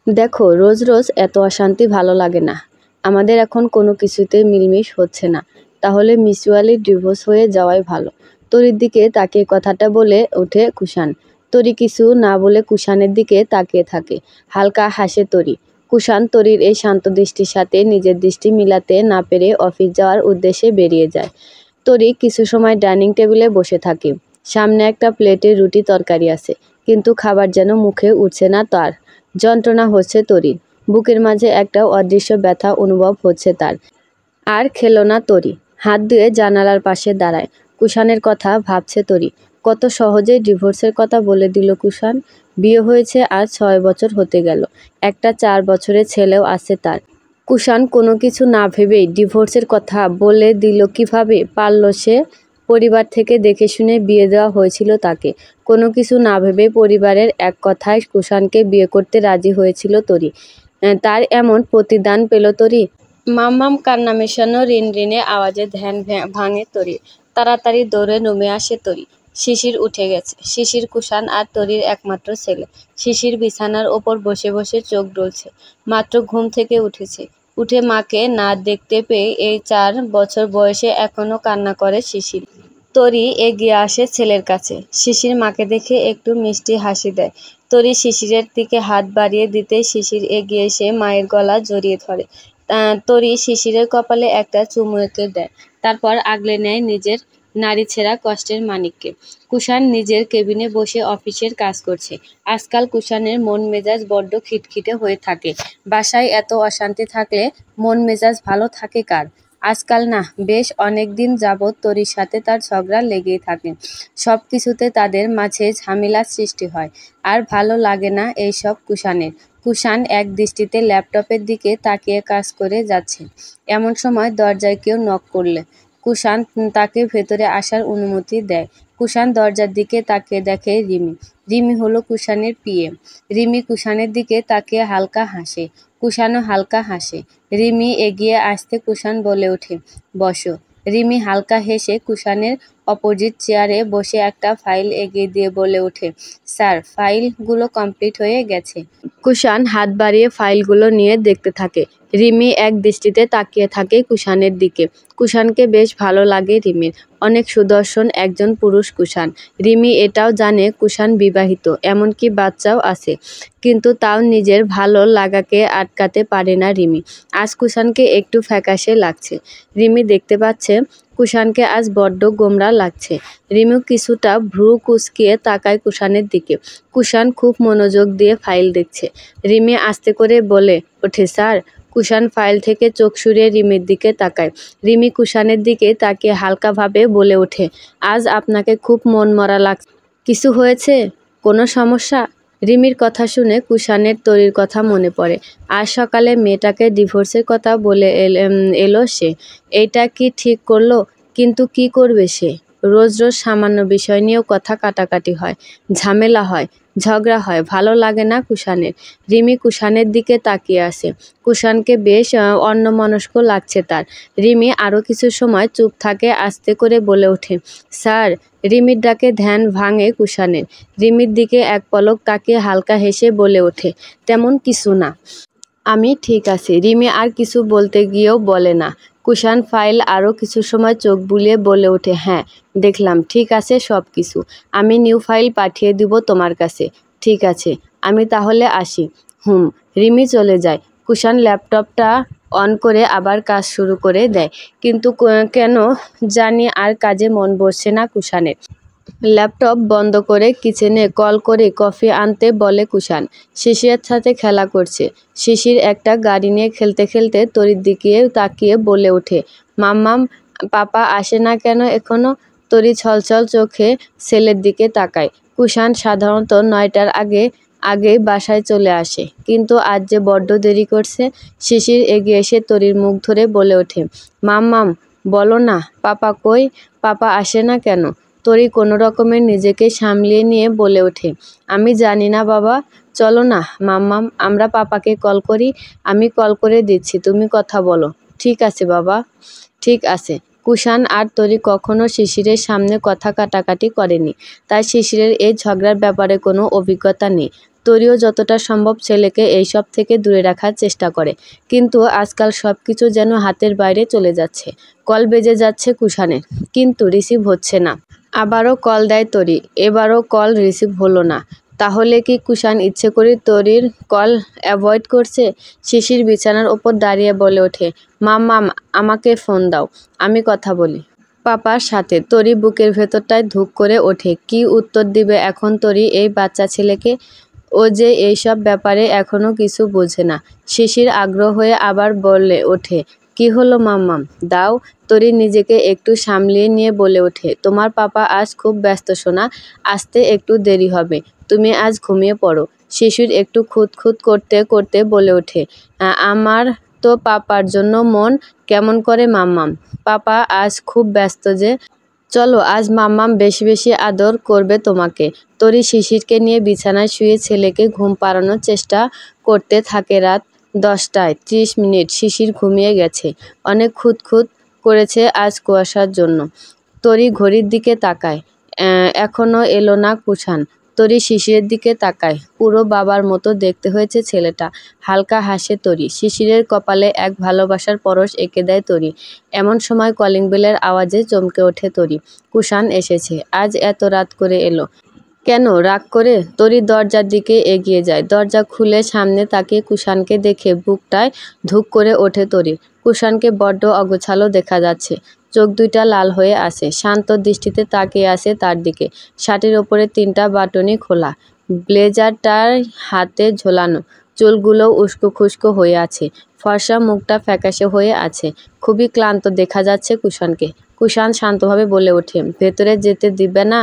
দেখো, রোজ রোজ এত অশান্তি ভালো লাগে না। আমাদের এখন কোনো কিছুতেই মিলমিশ হচ্ছে না। তাহলে মিউচুয়ালি ডিভোর্স হয়ে যাওয়াই ভালো। তরির দিকে তাকিয়ে কথাটা বলে ওঠে কুষাণ। তরি কিছু না বলে কুষাণের দিকে তাকিয়ে থাকে। হালকা হাসে তরি। কুষাণ তরির এই শান্ত দৃষ্টির সাথে নিজের দৃষ্টি মিলাতে না পেরে অফিস যাওয়ার উদ্দেশ্যে বেরিয়ে যায়। তরি কিছু সময় ডাইনিং টেবিলে বসে থাকে। সামনে একটা প্লেটে রুটি তরকারি আছে, কিন্তু খাবার যেন মুখে উঠছে না তার। যন্ত্রণা হচ্ছে তরির। বুকের মাঝে একটা অদৃশ্য ব্যথা অনুভব হচ্ছে তার। আর খেলো না তরি। হাত ধুয়ে জানালার পাশে দাঁড়ায়। কুষাণের কথা ভাবছে তরি। কত সহজেই ডিভোর্সের কথা বলে দিল কুষাণ। বিয়ে হয়েছে আজ 6 বছর হতে গেল। একটা 4 বছরের ছেলেও আছে তার। কুষাণ কোনো কিছু না ভেবেই ডিভোর্সের কথা বলে দিল কিভাবে পারল সে? পরিবার থেকে দেখে শুনে বিয়ে দেওয়া হয়েছিল তাকে। কোনো কিছু না ভেবে পরিবারের এক কথায় কুষাণকে বিয়ে করতে রাজি হয়েছিল তরি। তার এমন প্রতিদান পেল তরি। মাম্মাম কান্না মেশানো রিনরিনে আওয়াজে ধ্যান ভাঙে তরির। তাড়াতাড়ি দৌড়ে নেমে আসে তরি। শিশির উঠে গেছে। শিশির কুষাণ আর তরির একমাত্র ছেলে। শিশির বিছানার ওপর বসে বসে চোখ ডলছে। মাত্র ঘুম থেকে উঠেছে। উঠে মাকে না দেখতে পেয়ে এই 4 বছর বয়সে এখনো কান্না করে শিশির। তরি এগিয়ে আসে ছেলের কাছে। শিশির মাকে দেখে একটু মিষ্টি হাসি দেয়। তরি শিশিরের দিকে হাত বাড়িয়ে দিতেই শিশির এগিয়ে এসে মায়ের গলা জড়িয়ে ধরে। তরি শিশিরের কপালে একটা চুমু এঁকে দেয়। তারপর আগলে নেয় নিজের নাড়িছেঁড়া কষ্টের মানিককে। কুষাণ নিজের কেবিনে বসে অফিসের কাজ করছে। আজকাল কুষাণের মন মেজাজ বড্ড খিটখিটে হয়ে থাকে। বাসায় এত অশান্তি থাকলে মন মেজাজ ভালো থাকে কার? আজকাল না, বেশ অনেক দিন যাবৎ তরির সাথে তার ঝগড়া লেগেই থাকে। সব কিছুতে তাদের মাঝে ঝামেলার সৃষ্টি হয়। আর ভালো লাগে না এইসব কুষাণের। কুষাণ এক দৃষ্টিতে ল্যাপটপের দিকে তাকিয়ে কাজ করে যাচ্ছে। এমন সময় দরজায় কেউ নক করলে কুষাণ তাকে ভেতরে আসার অনুমতি দেয়। কুষাণ দরজার দিকে তাকিয়ে দেখে রিমি। রিমি হলো কুষাণের পিএ। রিমি কুষাণের দিকে তাকিয়ে হালকা হাসে। কুষাণও হালকা হাসে। রিমি এগিয়ে আসতে কুষাণ বলে ওঠে, বসো। রিমি হালকা হেসে কুষাণের অপোজিট চেয়ারে বসে একটা ফাইল এগিয়ে দিয়ে বলে ওঠে, স্যার, ফাইলগুলো কমপ্লিট হয়ে গেছে। কুষাণ হাত বাড়িয়ে ফাইলগুলো নিয়ে দেখতে থাকে। রিমি এক দৃষ্টিতে তাকিয়ে থাকে কুষাণের দিকে। কুষাণকে বেশ ভালো লাগে রিমির। অনেক সুদর্শন একজন পুরুষ কুষাণ। রিমি এটাও জানে কুষাণ বিবাহিত, এমনকি বাচ্চাও আছে। কিন্তু তাও নিজের ভালো লাগাকে আটকাতে পারে না রিমি। আজ কুষাণকে একটু ফ্যাকাশে লাগছে। রিমি দেখতে পাচ্ছে কুষাণকে আজ বড্ড গোমড়া লাগছে। রিমি কিছুটা ভ্রু কুঁচকিয়ে তাকায় কুষাণের দিকে। কুষাণ খুব মনোযোগ দিয়ে ফাইল দেখছে। রিমি আস্তে করে বলে ওঠে, স্যার। কুষাণ ফাইল থেকে চোখ সরিয়ে রিমির দিকে তাকায়। রিমি কুষাণের দিকে তাকিয়ে হালকাভাবে বলে ওঠে, আজ আপনাকে খুব মনমরা লাগছে। কিছু হয়েছে? কোনো সমস্যা? রিমির কথা শুনে কুষাণের তরির কথা মনে পড়ে। আজ সকালে মেয়েটাকে ডিভোর্সের কথা বলে এলো সে। এইটা কি ঠিক করলো? কিন্তু কি করবে সে? রোজ রোজ সামান্য বিষয় নিয়েও কথা কাটাকাটি হয়, ঝামেলা হয়, ঝগড়া হয়। ভালো লাগে না কুষাণের। রিমি কুষাণের দিকে তাকিয়ে আছে। কুষাণকে বেশ অন্যমনস্ক লাগছে তার। রিমি আরও কিছু সময় চুপ থাকে, আস্তে করে বলে ওঠে, স্যার। রিমির ডাকে ধ্যান ভাঙে কুষাণের। রিমির দিকে এক পলক তাকিয়ে হালকা হেসে বলে ওঠে, তেমন কিছু না। আমি ঠিক আছি। রিমি আর কিছু বলতে গিয়েও বলে না। কুষাণ ফাইল আরও কিছু সময় চোখ বুলিয়ে বলে ওঠে, হ্যাঁ, দেখলাম। ঠিক আছে সব কিছু। আমি নিউ ফাইল পাঠিয়ে দিব তোমার কাছে। ঠিক আছে, আমি তাহলে আসি। রিমি চলে যায়। কুষাণ ল্যাপটপটা অন করে আবার কাজ শুরু করে দেয়। কিন্তু কেন জানি আর কাজে মন বসছে না কুষাণের। ল্যাপটপ বন্ধ করে কিচেনে কল করে কফি আনতে বলে কুষাণ। শিশিরের সাথে খেলা করছে। শিশির একটা গাড়ি নিয়ে খেলতে খেলতে তরির দিকে তাকিয়ে বলে ওঠে, মাম্মাম, পাপা আসে না কেন এখনো? তরি ছলছল চোখে ছেলের দিকে তাকায়। কুষাণ সাধারণত 9টার আগেই বাসায় চলে আসে, কিন্তু আজ যে বড্ড দেরি করছে। শিশির এগিয়ে এসে তরির মুখ ধরে বলে ওঠে, মাম্মাম, বলো না, পাপা কই? পাপা আসে না কেন? তরি কোনো রকমে নিজেকে সামলিয়ে নিয়ে বলে ওঠে, আমি জানি না বাবা। চলো না মাম্মাম, আমরা পাপাকে কল করি। আমি কল করে দিচ্ছি, তুমি কথা বলো। ঠিক আছে বাবা। ঠিক আছে। কুষাণ আর তরি কখনো শিশিরের সামনে কথা কাটাকাটি করেনি, তাই শিশিরের এই ঝগড়ার ব্যাপারে কোনো অভিজ্ঞতা নেই। তরিও যতটা সম্ভব ছেলেকে এইসব থেকে দূরে রাখার চেষ্টা করে, কিন্তু আজকাল সব কিছু যেন হাতের বাইরে চলে যাচ্ছে। কল বেজে যাচ্ছে কুষাণের, কিন্তু রিসিভ হচ্ছে না। আবারও কল দেয় তরি, এবারও কল রিসিভ হলো না। তাহলে কি কুষাণ ইচ্ছে করে তরির কল অ্যাভয়েড করছে? শিশির বিছানার ওপর দাঁড়িয়ে বলে ওঠে, মাম্মাম, আমাকে ফোন দাও, আমি কথা বলি পাপার সাথে। তরি বুকের ভেতরটায় ধুক করে ওঠে। কি উত্তর দিবে এখন তরি এই বাচ্চা ছেলেকে? ও যে এইসব ব্যাপারে এখনো কিছু বোঝে না। শিশির আগ্রহ হয়ে আবার বলে ওঠে, কি হলো মাম্মাম, দাও। তরি নিজেকে একটু সামলিয়ে নিয়ে বলে ওঠে, তোমার পাপা আজ খুব ব্যস্ত সোনা, আসতে একটু দেরি হবে, তুমি আজ ঘুমিয়ে পড়ো। শিশির একটু খুঁতখুত করতে করতে বলে ওঠে, আমার তো পাপার জন্য মন কেমন করে মাম্মাম, পাপা আজ খুব ব্যস্ত যে। চলো আজ মাম্মাম বেশি বেশি আদর করবে তোমাকে। তরি শিশিরকে নিয়ে বিছানায় শুয়ে ছেলেকে ঘুম পাড়ানোর চেষ্টা করতে থাকে। রাত 10টা 30 শিশির ঘুমিয়ে গেছে। অনেক খুঁতখুত করেছে আজ কুয়াশার জন্য। তরি ঘড়ির দিকে তাকায়, এখনো এলো না কুষাণ। তরি শিশিরের দিকে তাকায়, পুরো বাবার মতো দেখতে হয়েছে ছেলেটা। হালকা হাসে তরি, শিশিরের কপালে এক ভালোবাসার পরশ এঁকে দেয় তরি। এমন সময় কলিং বেলের আওয়াজে চমকে ওঠে তরি। কুষাণ এসেছে, আজ এত রাত করে এলো কেন, রাগ করে? তরি দরজার দিকে এগিয়ে যায়। দরজা খুলে সামনে তাকিয়ে কুষাণকে দেখে বুকটায় ধুক করে ওঠে তরির। কুষাণকে বড্ড অগোছালো দেখা যাচ্ছে, চোখ দুইটা লাল হয়ে আছে, শান্ত দৃষ্টিতে তাকিয়ে আছে তার দিকে। শার্টের ওপরে 3টা বাটনই খোলা, ব্লেজারটার হাতে ঝোলানো, চুলগুলো উস্কো খুস্কো হয়ে আছে, ফর্সা মুখটা ফ্যাকাশে হয়ে আছে। খুবই ক্লান্ত দেখা যাচ্ছে কুষাণকে। কুষাণ শান্তভাবে বলে ওঠে, ভেতরে যেতে দিবে না?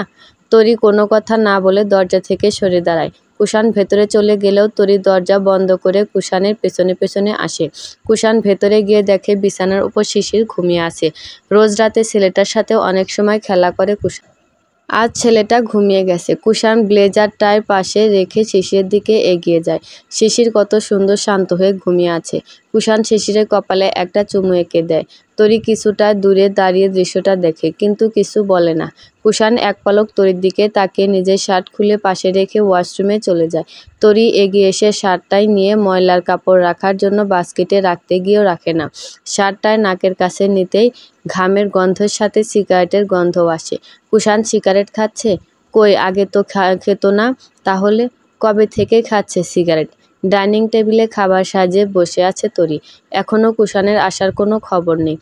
তরি কোনো কথা না বলে দরজা থেকে সরে দাঁড়ায়। কুষাণ ভেতরে চলে গেলেও তরি দরজা বন্ধ করে কুষাণের পেছনে পেছনে আসে। কুষাণ ভেতরে গিয়ে দেখে বিছানার উপর শিশির ঘুমিয়ে আছে। রোজ রাতে ছেলেটার সাথে অনেক সময় খেলা করে কুষাণ, আজ ছেলেটা ঘুমিয়ে গেছে। কুষাণ ব্লেজারটার পাশে রেখে শিশিরের দিকে এগিয়ে যায়। শিশির কত সুন্দর শান্ত হয়ে ঘুমিয়ে আছে। কুষাণ শিশিরের কপালে একটা চুমু এঁকে দেয়। তরি কিছুটা দূরে দাঁড়িয়ে দৃশ্যটা দেখে, কিন্তু কিছু বলে না। কুষাণ এক পলক তরির দিকে তাকিয়ে নিজের শার্ট খুলে পাশে রেখে ওয়াশরুমে চলে যায়। তরি এগিয়ে এসে শার্টটাই নিয়ে ময়লার কাপড় রাখার জন্য বাস্কেটে রাখতে গিয়েও রাখে না। শার্টটায় নাকের কাছে নিতেই ঘামের গন্ধের সাথে সিগারেটের গন্ধও আসে। কুষাণ সিগারেট খাচ্ছে? কই, আগে তো খেত না। তাহলে কবে থেকে খাচ্ছে সিগারেট? ডাইনিং টেবিলে খাবার সাজিয়ে বসে আছে তরি, এখনো কুষাণের আসার কোনো খবর নেই।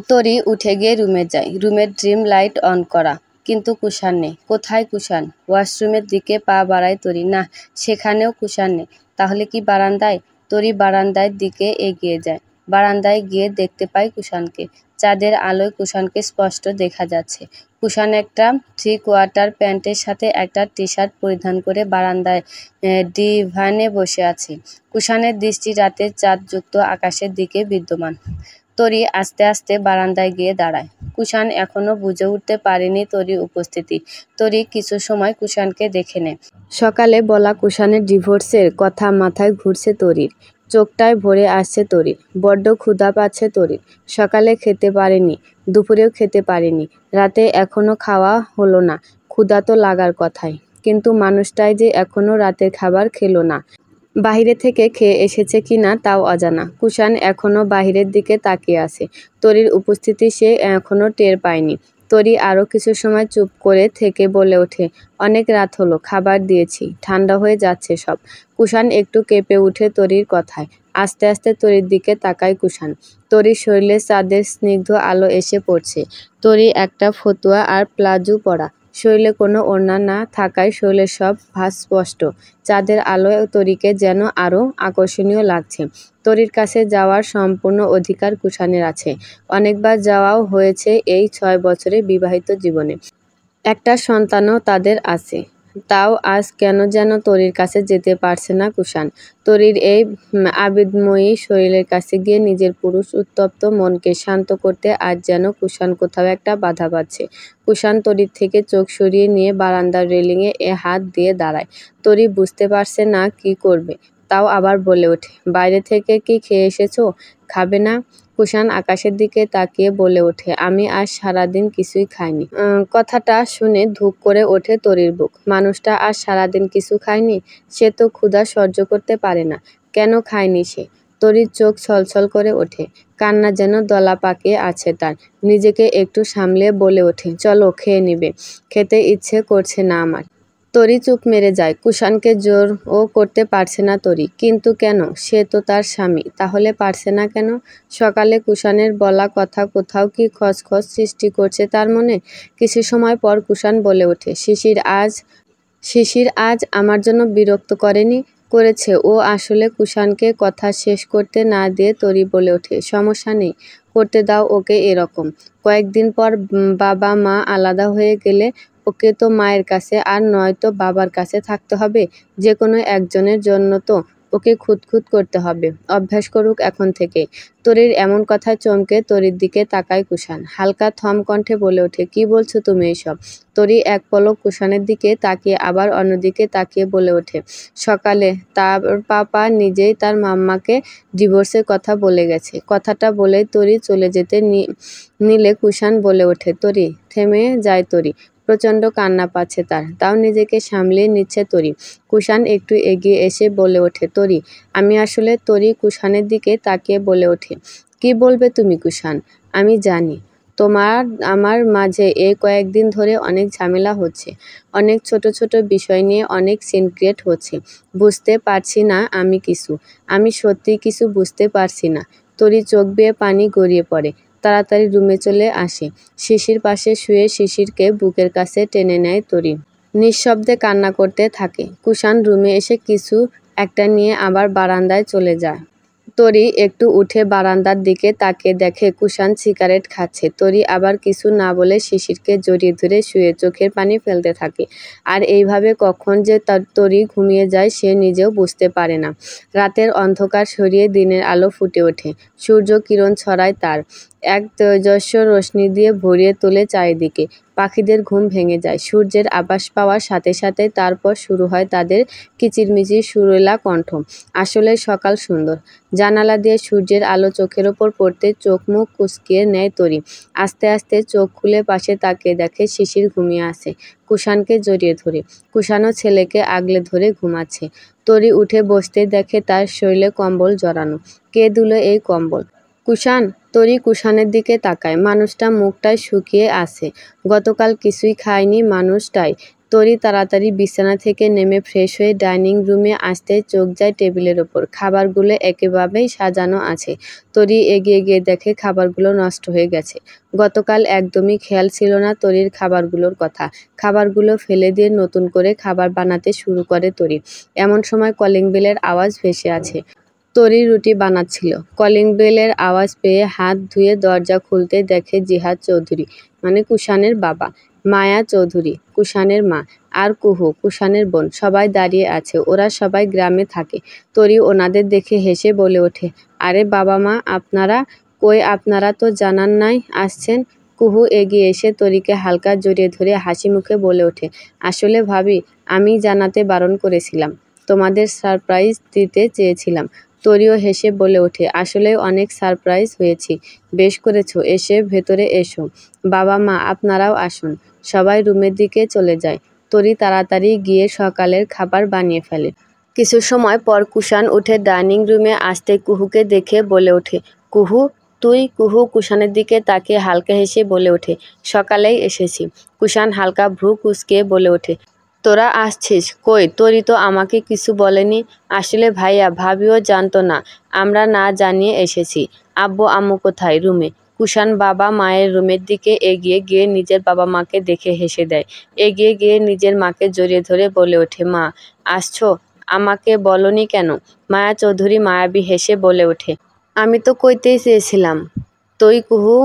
তরি উঠে গিয়ে রুমে যায়। রুমের ড্রিম লাইট অন করা, কিন্তু কুষাণ নেই। কোথায় কুষাণ? ওয়াশরুমের দিকে পা বাড়ায় তরি, না, সেখানেও কুষাণ নেই। তাহলে কি বারান্দায়? তরি বারান্দার দিকে এগিয়ে যায়। বারান্দায় গিয়ে দেখতে পায় কুষাণকে। চাঁদের আলোয় কুষাণকে স্পষ্ট দেখা যাচ্ছে। কুষাণ একটা 3/4 প্যান্টের সাথে একটা টি-শার্ট পরিধান করে বারান্দায় ডিভানে বসে আছে। কুষাণের দৃষ্টি রাতের চাঁদযুক্ত আকাশের দিকে বিদ্যমান। তরি আস্তে আস্তে বারান্দায় গিয়ে দাঁড়ায়। কুষাণ এখনো বুঝে উঠতে পারেনি তরির উপস্থিতি। তরি কিছু সময় কুষাণকে দেখে নেয়। সকালে বলা কুষাণের ডিভোর্সের কথা মাথায় ঘুরছে তরির। চোখটায় ভরে আসছে তরির। বড্ড ক্ষুধা পাচ্ছে তরির। সকালে খেতে পারেনি, দুপুরেও খেতে পারেনি, রাতে এখনো খাওয়া হলো না। ক্ষুধা তো লাগার কথাই, কিন্তু মানুষটাই যে এখনো রাতের খাবার খেলো না। বাহিরে থেকে খেয়ে এসেছে কিনা তাও অজানা। কুষাণ এখনো বাহিরের দিকে তাকিয়ে আছে। তরির উপস্থিতি সে এখনো টের পায়নি। তরি আরও কিছু সময় চুপ করে থেকে বলে ওঠে, অনেক রাত হলো, খাবার দিয়েছি, ঠান্ডা হয়ে যাচ্ছে সব। কুষাণ একটু কেঁপে উঠে তরির কথায়। আস্তে আস্তে তরির দিকে তাকায় কুষাণ। তরির শরীরে চাঁদের স্নিগ্ধ আলো এসে পড়ছে। তরি একটা ফতুয়া আর প্লাজো পরা, শরীরে কোনো ওড়না না থাকায় শরীরের সব ভাঁজ স্পষ্ট। চাঁদের আলোয় তরিকে যেন আরও আকর্ষণীয় লাগছে। তরির কাছে যাওয়ার সম্পূর্ণ অধিকার কুষাণের আছে। অনেকবার যাওয়াও হয়েছে এই 6 বছরের বিবাহিত জীবনে। একটা সন্তানও তাদের আছে। তাও আজ কেন যেন তরির কাছে যেতে পারছে না কুষাণ। তরির এই আবেগময়ী শরীরের কাছে গিয়ে নিজের পুরুষ উত্তপ্ত মনকে শান্ত করতে আজ যেন কুষাণ কোথাও একটা বাধা পাচ্ছে। কুষাণ তরির থেকে চোখ সরিয়ে নিয়ে বারান্দার রেলিংয়ে হাত দিয়ে দাঁড়ায়। তরি বুঝতে পারছে না কি করবে। তাও আবার বলে ওঠে, বাইরে থেকে কি খেয়ে এসেছো, খাবে না? কুষাণ আকাশের দিকে তাকিয়ে বলে ওঠে, আমি আজ সারাদিন কিছুই খাইনি। কথাটা শুনে ধুপ করে ওঠে তরির বুক। মানুষটা আজ সারাদিন কিছু খায়নি? সে তো ক্ষুধা সহ্য করতে পারে না। কেন খায়নি সে? তরির চোখ ছলছল করে ওঠে, কান্না যেন দলা পাকিয়ে আছে তার। নিজেকে একটু সামলে বলে ওঠে, চলো খেয়ে নিবে। খেতে ইচ্ছে করছে না আমার। তরি চুপ মেরে যায়। কুষাণকে জোর ও করতে পারছে না তরি। কিন্তু কেন? সে তো তার স্বামী। তাহলে পারছে না কেন? সকালে কুষাণের বলা কথা কোথাও কি খচখচ সৃষ্টি করছে তার মনে? কিছু সময় পর কুষাণ বলে ওঠে, শিশির আজ আমার জন্য বিরক্ত করেনি? করেছে। ও আসলে কুষাণকে কথা শেষ করতে না দিয়ে তরি বলে ওঠে, সমস্যা নেই, করতে দাও ওকে এরকম। কয়েকদিন পর বাবা মা আলাদা হয়ে গেলে ওকে তো মায়ের কাছে আর নয়তো বাবার কাছে থাকতে হবে। যে কোনো একজনের জন্য তো ওকে খুঁতখুত করতে হবে। অভ্যাস করুক এখন থেকে। তরির এমন কথায় চমকে তরির দিকে তাকায় কুষাণ। হালকা থম কণ্ঠে বলে ওঠে, কি বলছো তুমি এইসব? তরি এক পলক কুষাণের দিকে তাকিয়ে আবার অন্যদিকে তাকিয়ে বলে ওঠে, সকালে তার পাপা নিজেই তার মাম্মাকে ডিভোর্সের কথা বলে গেছে। কথাটা বলেই তরি চলে যেতে নিলে কুষাণ বলে ওঠে, তরি থেমে যায় তরি। প্রচণ্ড কান্না পাচ্ছে তার, তাও নিজেকে সামলিয়ে নিচ্ছে তরি। কুষাণ একটু এগিয়ে এসে বলে ওঠে, তরি আমি আসলে তরি কুষাণের দিকে তাকিয়ে বলে ওঠে, কি বলবে তুমি কুষাণ? আমি জানি তোমার আমার মাঝে এই কয়েকদিন ধরে অনেক ঝামেলা হচ্ছে, অনেক ছোট ছোট বিষয় নিয়ে অনেক সিন ক্রিয়েট হচ্ছে। বুঝতে পারছি না আমি সত্যি কিছু বুঝতে পারছি না। তরি চোখ বেয়ে পানি গড়িয়ে পড়ে। তাড়াতাড়ি রুমে চলে আসে। শিশির পাশে শুয়ে শিশিরকে বুকের কাছে টেনে নেয় তরি। নিঃশব্দে কান্না করতে থাকে। কুষাণ রুমে এসে কিছু একটা নিয়ে আবার বারান্দায় চলে যায়। তরি একটু উঠে বারান্দার দিকে তাকিয়ে দেখে কুষাণ সিগারেট খাচ্ছে। তরি আবার কিছু না বলে শিশিরকে জড়িয়ে ধরে শুয়ে চোখের পানি ফেলতে থাকে। আর এইভাবে কখন যে তরি ঘুমিয়ে যায় সে নিজেও বুঝতে পারে না। রাতের অন্ধকার সরিয়ে দিনের আলো ফুটে ওঠে। সূর্য কিরণ ছড়ায় তার এক তেজস্ব রশ্মি দিয়ে ভরিয়ে তোলে চারিদিকে। পাখিদের ঘুম ভেঙে যায় সূর্যের আভাস পাওয়ার সাথে সাথে। তারপর শুরু হয় তাদের কিচিরমিচির সুরেলা কণ্ঠ। আসলে সকাল সুন্দর। জানালা দিয়ে সূর্যের আলো চোখের ওপর পড়তে চোখ মুখ কুঁচকিয়ে নেয় তরি। আস্তে আস্তে চোখ খুলে পাশে তাকিয়ে দেখে শিশির ঘুমিয়ে আছে কুষাণকে জড়িয়ে ধরে। কুষাণও ছেলেকে আগলে ধরে ঘুমাচ্ছে। তরি উঠে বসতেই দেখে তার শরীরে কম্বল জড়ানো। কে দিল এই কম্বল? কুষাণ। তরি কুষাণের দিকে তাকায়। মানুষটা মুখটায় শুকিয়ে আছে। গতকাল কিছুই খায়নি মানুষটাই। তরি তাড়াতাড়ি বিছানা থেকে নেমে ফ্রেশ হয়ে ডাইনিং রুমে আসতেই চোখ যায় টেবিলের ওপর। খাবারগুলো একেভাবেই সাজানো আছে। তরি এগিয়ে গিয়ে দেখে খাবারগুলো নষ্ট হয়ে গেছে। গতকাল একদমই খেয়াল ছিল না তরির খাবারগুলোর কথা। খাবারগুলো ফেলে দিয়ে নতুন করে খাবার বানাতে শুরু করে তরি। এমন সময় কলিং বেলের আওয়াজ ভেসে আছে। তরি রুটি বানাচ্ছিল। কলিং বেলের আওয়াজ পেয়ে হাত ধুয়ে দরজা খুলতে দেখে জিহাদ চৌধুরী, মানে কুষাণের বাবা, মায়া চৌধুরী, কুষাণের মা, আর কুহু, কুষাণের বোন, সবাই দাঁড়িয়ে আছে। ওরা সবাই গ্রামে থাকে। তরি ওনাদের দেখে হেসে বলে ওঠে, আরে বাবা মা আপনারা কই? আপনারা তো জানান নাই আসছেন। কুহু এগিয়ে এসে তরিকে হালকা জড়িয়ে ধরে হাসি মুখে বলে ওঠে, আসলে ভাবি আমি জানাতে বারণ করেছিলাম, তোমাদের সারপ্রাইজ দিতে চেয়েছিলাম। তরিও হেসে বলে ওঠে, আসলে অনেক সারপ্রাইজ হয়েছি। বেশ করেছো, এসে ভেতরে এসো। বাবা মা আপনারাও আসুন। সবাই রুমের দিকে চলে যায়। তরি তাড়াতাড়ি গিয়ে সকালের খাবার বানিয়ে ফেলে। কিছু সময় পর কুষাণ উঠে ডাইনিং রুমে আসতে কুহুকে দেখে বলে ওঠে, কুহু তুই? কুহু কুষাণের দিকে তাকিয়ে হালকা হেসে বলে ওঠে, সকালেই এসেছি। কুষাণ হালকা ভ্রু কুঁচকে বলে ওঠে, তোরা আসছিস? কই তরি তো আমাকে কিছু বলেনি। আসলে ভাইয়া ভাবিও জানতো না আমরা না জানিয়ে এসেছি। আব্বু আম্মু কোথায়? রুমে। কুষাণ বাবা মায়ের রুমের দিকে এগিয়ে গিয়ে নিজের বাবা মাকে দেখে হেসে দেয়। এগিয়ে গিয়ে নিজের মাকে জড়িয়ে ধরে বলে ওঠে, মা আসছো? আমাকে বলনি কেন? মায়া চৌধুরী মায়াবী হেসে বলে ওঠে, আমি তো কইতেই চেয়েছিলাম, তুই কুহু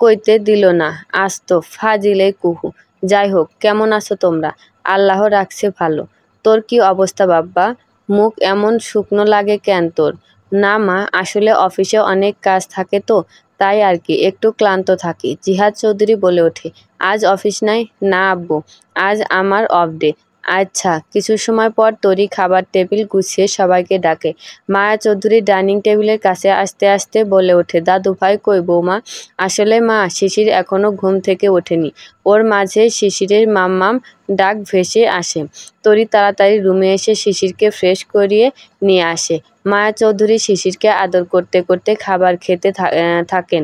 কইতে দিল না। আসতো ফাজিলে কুহু। যাই হোক, কেমন আছো তোমরা? আল্লাহ রাখছে ভালো। তোর কি অবস্থা বাব্বা? মুখ এমন শুকনো লাগে কেন তোর? না মা, আসলে অফিসে অনেক কাজ থাকে তো, তাই আর কি, একটু ক্লান্ত থাকি। জিহাদ চৌধুরী বলে ওঠে, আজ অফিস নাই? না আব্বু, আজ আমার অফ ডে। আচ্ছা। কিছু সময় পর তরি খাবার টেবিল গুছিয়ে সবাইকে ডাকে। মায়া চৌধুরী ডাইনিং টেবিলের কাছে আসতে আসতে বলে ওঠে, দাদু ভাই কই বৌমা? আসলে মা, শিশির এখনো ঘুম থেকে ওঠেনি। ওর মাঝে শিশিরের মাম্মাম ডাক ভেসে আসে। তরি তাড়াতাড়ি রুমে এসে শিশিরকে ফ্রেশ করিয়ে নিয়ে আসে। মায়া চৌধুরী শিশিরকে আদর করতে করতে খাবার খেতে থাকেন।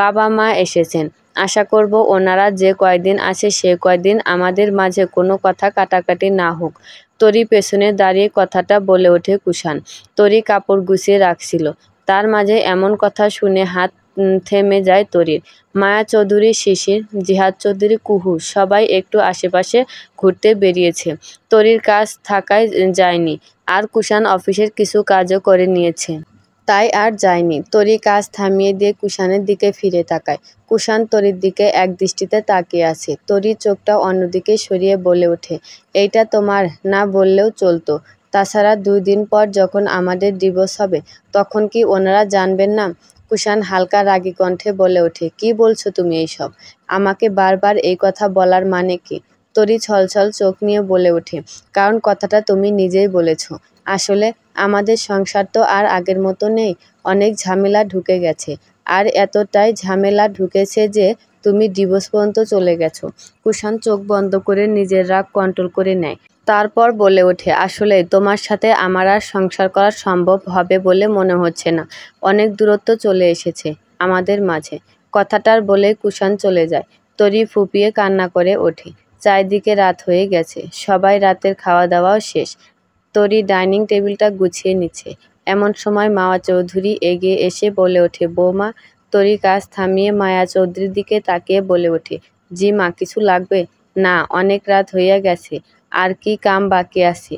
বাবা মা এসেছেন। আশা করব ওনারা যে কয়দিন আছে সে কয়দিন আমাদের মাঝে কোনো কথা কাটাকাটি না হোক। তরি পেছনে দাঁড়িয়ে কথাটা বলে ওঠে কুষাণ। তরি কাপড় গুছিয়ে রাখছিল। তার মাঝে এমন কথা শুনে হাত থেমে যায় তরির। মায়া চৌধুরী, শিশির, জিহাদ চৌধুরী, কুহু সবাই একটু আশেপাশে ঘুরতে বেরিয়েছে। তরির কাজ থাকায় যায়নি। আর কুষাণ অফিসের কিছু কাজও করে নিয়েছে। তাই আর যায়নি। তরি কাজ থামিয়ে দিয়ে কুষাণের দিকে ফিরে তাকায়। কুষাণ তরির দিকে একদৃষ্টিতে তাকিয়ে আছে। তরি চোখটা অন্যদিকে সরিয়ে বলে ওঠে, এইটা তোমার না বললেও চলতো। তাছাড়া 2 দিন পর যখন আমাদের ডিভোর্স হবে তখন কি ওনারা জানবেন না? কুষাণ হালকা রাগী কণ্ঠে বলে ওঠে, কি বলছো তুমি এইসব? আমাকে বারবার এই কথা বলার মানে কি? তরি ছলছল চোখ নিয়ে বলে ওঠে, কারণ কথাটা তুমি নিজেই বলেছ। আসলে আমাদের সংসার তো আর আগের মতো নেই। অনেক ঝামেলা ঢুকে গেছে। আর এতটাই ঝামেলা ঢুকেছে যে তুমি ডিভোর্স পর্যন্ত চলে গেছো। কুষাণ চোখ বন্ধ করে নিজের রাগ কন্ট্রোল করে নেয়। তারপর বলে ওঠে, আসলে তোমার সাথে আমার আর সংসার করা সম্ভব হবে বলে মনে হচ্ছে না। অনেক দূরত্ব চলে এসেছে আমাদের মাঝে। কথাটার বলে কুষাণ চলে যায়। তরি ফুঁপিয়ে কান্না করে ওঠে। চারিদিকে রাত হয়ে গেছে। সবাই রাতের খাওয়া দাওয়াও শেষ। তরি ডাইনিং টেবিলটা গুছিয়ে নিচ্ছে। এমন সময় মায়া চৌধুরী এগিয়ে এসে বলে ওঠে, বৌমা। তরি কাজ থামিয়ে মায়া চৌধুরীর দিকে তাকিয়ে বলে ওঠে, জি মা, কিছু লাগবে? না, অনেক রাত হইয়া গেছে। আর কি কাম বাকি আছে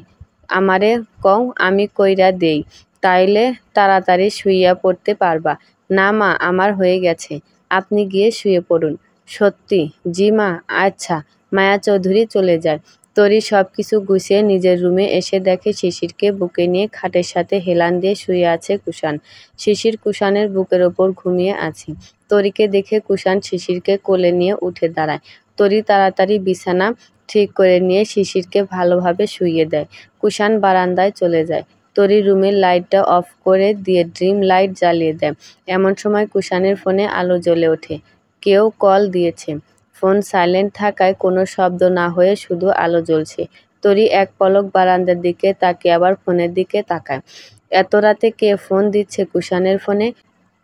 আমারে কও, আমি কইরা দেই, তাইলে তাড়াতাড়ি শুইয়া পড়তে পারবা। না মা, আমার হয়ে গেছে, আপনি গিয়ে শুয়ে পড়ুন। সত্যি? জি মা। আচ্ছা। মায়া চৌধুরী চলে যায়। তরি সবকিছু গুছিয়ে নিজের রুমে এসে দেখে শিশিরকে বুকে নিয়ে খাটের সাথে হেলান দিয়ে শুয়ে আছে কুষাণ। শিশির কুষাণের বুকের ওপর ঘুমিয়ে আছে। তরিকে দেখে কুষাণ শিশিরকে কোলে নিয়ে উঠে দাঁড়ায়। তরি তাড়াতাড়ি বিছানা ঠিক করে নিয়ে শিশিরকে ভালোভাবে শুইয়ে দেয়। কুষাণ বারান্দায় চলে যায়। তরি রুমের লাইটটা অফ করে দিয়ে ড্রিম লাইট জ্বালিয়ে দেয়। এমন সময় কুষাণের ফোনে আলো জ্বলে ওঠে। কেউ কল দিয়েছে। ফোন সাইলেন্ট থাকায় কোনো শব্দ না হয়ে শুধু আলো জ্বলছে। তরি এক পলক বারান্দার দিকে তাকিয়ে আবার ফোনের দিকে তাকায়। এত রাতে কে ফোন দিচ্ছে কুষাণের ফোনে?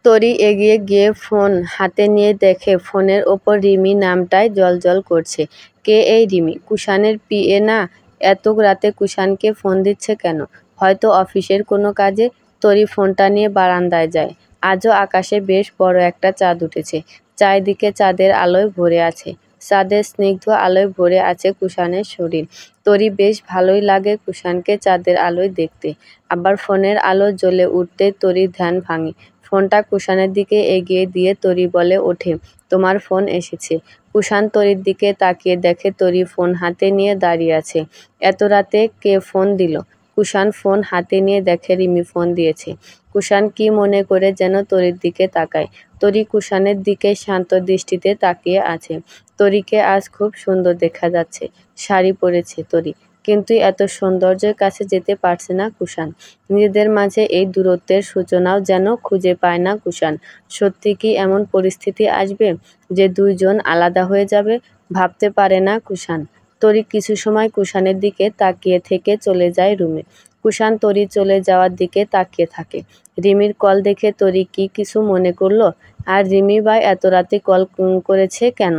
তরি এগিয়ে গিয়ে ফোন হাতে নিয়ে দেখে ফোনের ওপর রিমি নামটাই জ্বলজ্বল করছে। কে এই রিমি? কুষাণের পিএ না? এত রাতে কুষাণকে ফোন দিচ্ছে কেন? হয়তো অফিসের কোনো কাজে। তরি ফোনটা নিয়ে বারান্দায় যায়। আজও আকাশে বেশ বড় একটা চাঁদ উঠেছে। চারিদিকে চাঁদের আলোয় ভরে আছে। চাঁদের স্নিগ্ধ আলোয় ভরে আছে কুষাণের শরীর। তরি বেশ ভালোই লাগে কুষাণকে চাঁদের আলোয় দেখতে। আবার ফোনের আলো জ্বলে উঠতেই তরির ধ্যান ভাঙে। ফোনটা কুষাণের দিকে এগিয়ে দিয়ে তরি বলে ওঠে, তোমার ফোন এসেছে। কুষাণ তরির দিকে তাকিয়ে দেখে তরি ফোন হাতে নিয়ে দাঁড়িয়ে আছে। এত রাতে কে ফোন দিল? কুষাণ ফোন হাতে নিয়ে দেখে রিমি ফোন দিয়েছে। কুষাণ কি মনে করে যেন তরির দিকে তাকায়। তরি কুষাণের দিকে শান্ত দৃষ্টিতে তাকিয়ে আছে। তরিকে আজ খুব সুন্দর দেখা যাচ্ছে। শাড়ি পরেছে তরি। কিন্তু এত সৌন্দর্যের কাছে যেতে পারছে না কুষাণ। নিজেদের মাঝে এই দূরত্বের সূচনাও যেন খুঁজে পায় না কুষাণ। সত্যি কি এমন পরিস্থিতি আসবে যে দুইজন আলাদা হয়ে যাবে? ভাবতে পারে না কুষাণ। তরি কিছু সময় কুষাণের দিকে তাকিয়ে থেকে চলে যায় রুমে। কুষাণ তরি চলে যাওয়ার দিকে তাকিয়ে থাকে। রিমির কল দেখে তরি কি কিছু মনে করলো? আর রিমি বা এত রাতে কল করেছে কেন?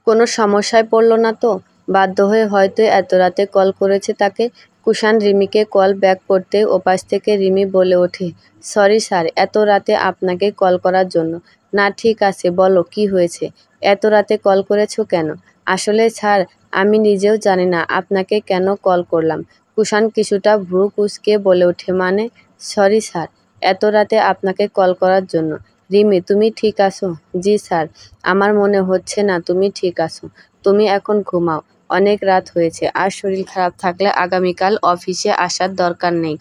কোনো সমস্যায় পড়ল না তো? বাধ্য হয়ে হয়তো এত রাতে কল করেছে তাকে। কুষাণ রিমিকে কল ব্যাক করতেই ওপাশ থেকে রিমি বলে ওঠে, সরি স্যার, এত রাতে আপনাকে কল করার জন্য। না, ঠিক আছে, বলো কি হয়েছে? এত রাতে কল করেছো কেন? আসলে স্যার, আমি নিজেও জানি না আপনাকে কেন কল করলাম। কুষাণ কিছুটা ভ্রু কুঁচকে বলে ওঠে, মানে? সরি স্যার, এত রাতে আপনাকে কল করার জন্য। রিমি, তুমি ঠিক আছো? জি স্যার, আমার মনে হচ্ছে না তুমি ঠিক আছো। তুমি এখন ঘুমাও। অনেক রাত হয়েছে। আর শরীর খারাপ থাকলে আগামীকাল অফিসে আসার দরকার নেই।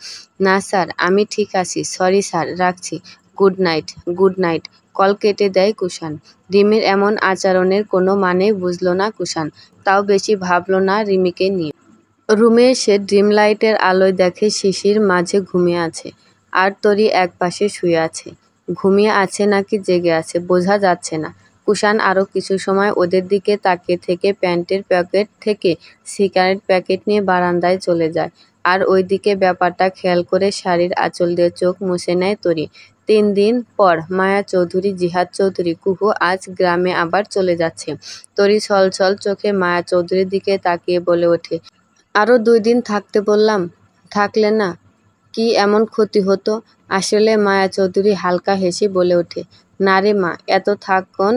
না স্যার, আমি ঠিক আছি। সরি স্যার, রাখছি। Good night. Good night. Call কেটে দেয় কুষাণ। রিমির এমন আচরণের কোনো মানেই বুঝল না কুষাণ। তাও বেশি ভাবল না রিমিকে নিয়ে। রুমে এসে ড্রিম লাইটের আলোয় দেখে শিশির মাঝে ঘুমিয়ে আছে আর তরি এক পাশে শুয়ে আছে। ঘুমিয়ে আছে নাকি জেগে আছে বোঝা যাচ্ছে না। কুষাণ আরও কিছু সময় ওদের দিকে তাকিয়ে থেকে প্যান্টের পকেট থেকে সিগারেট প্যাকেট নিয়ে বারান্দায় চলে যায়। আর ওইদিকে ব্যাপারটা খেয়াল করে শাড়ির আঁচল দিয়ে চোখ মুছে নেয় তরি। 3 দিন পর মায়া চৌধুরী, জিহাদ চৌধুরী, কুহু আজ গ্রামে আবার চলে যাচ্ছে। তরি ছলছল চোখে মায়া চৌধুরীর দিকে তাকিয়ে বলে ওঠে, আরও 2 দিন থাকতে বললাম, থাকলে না কি এমন ক্ষতি হতো? আসলে মায়া চৌধুরী হালকা হেসে বলে ওঠে, না রে মা, এত থাকন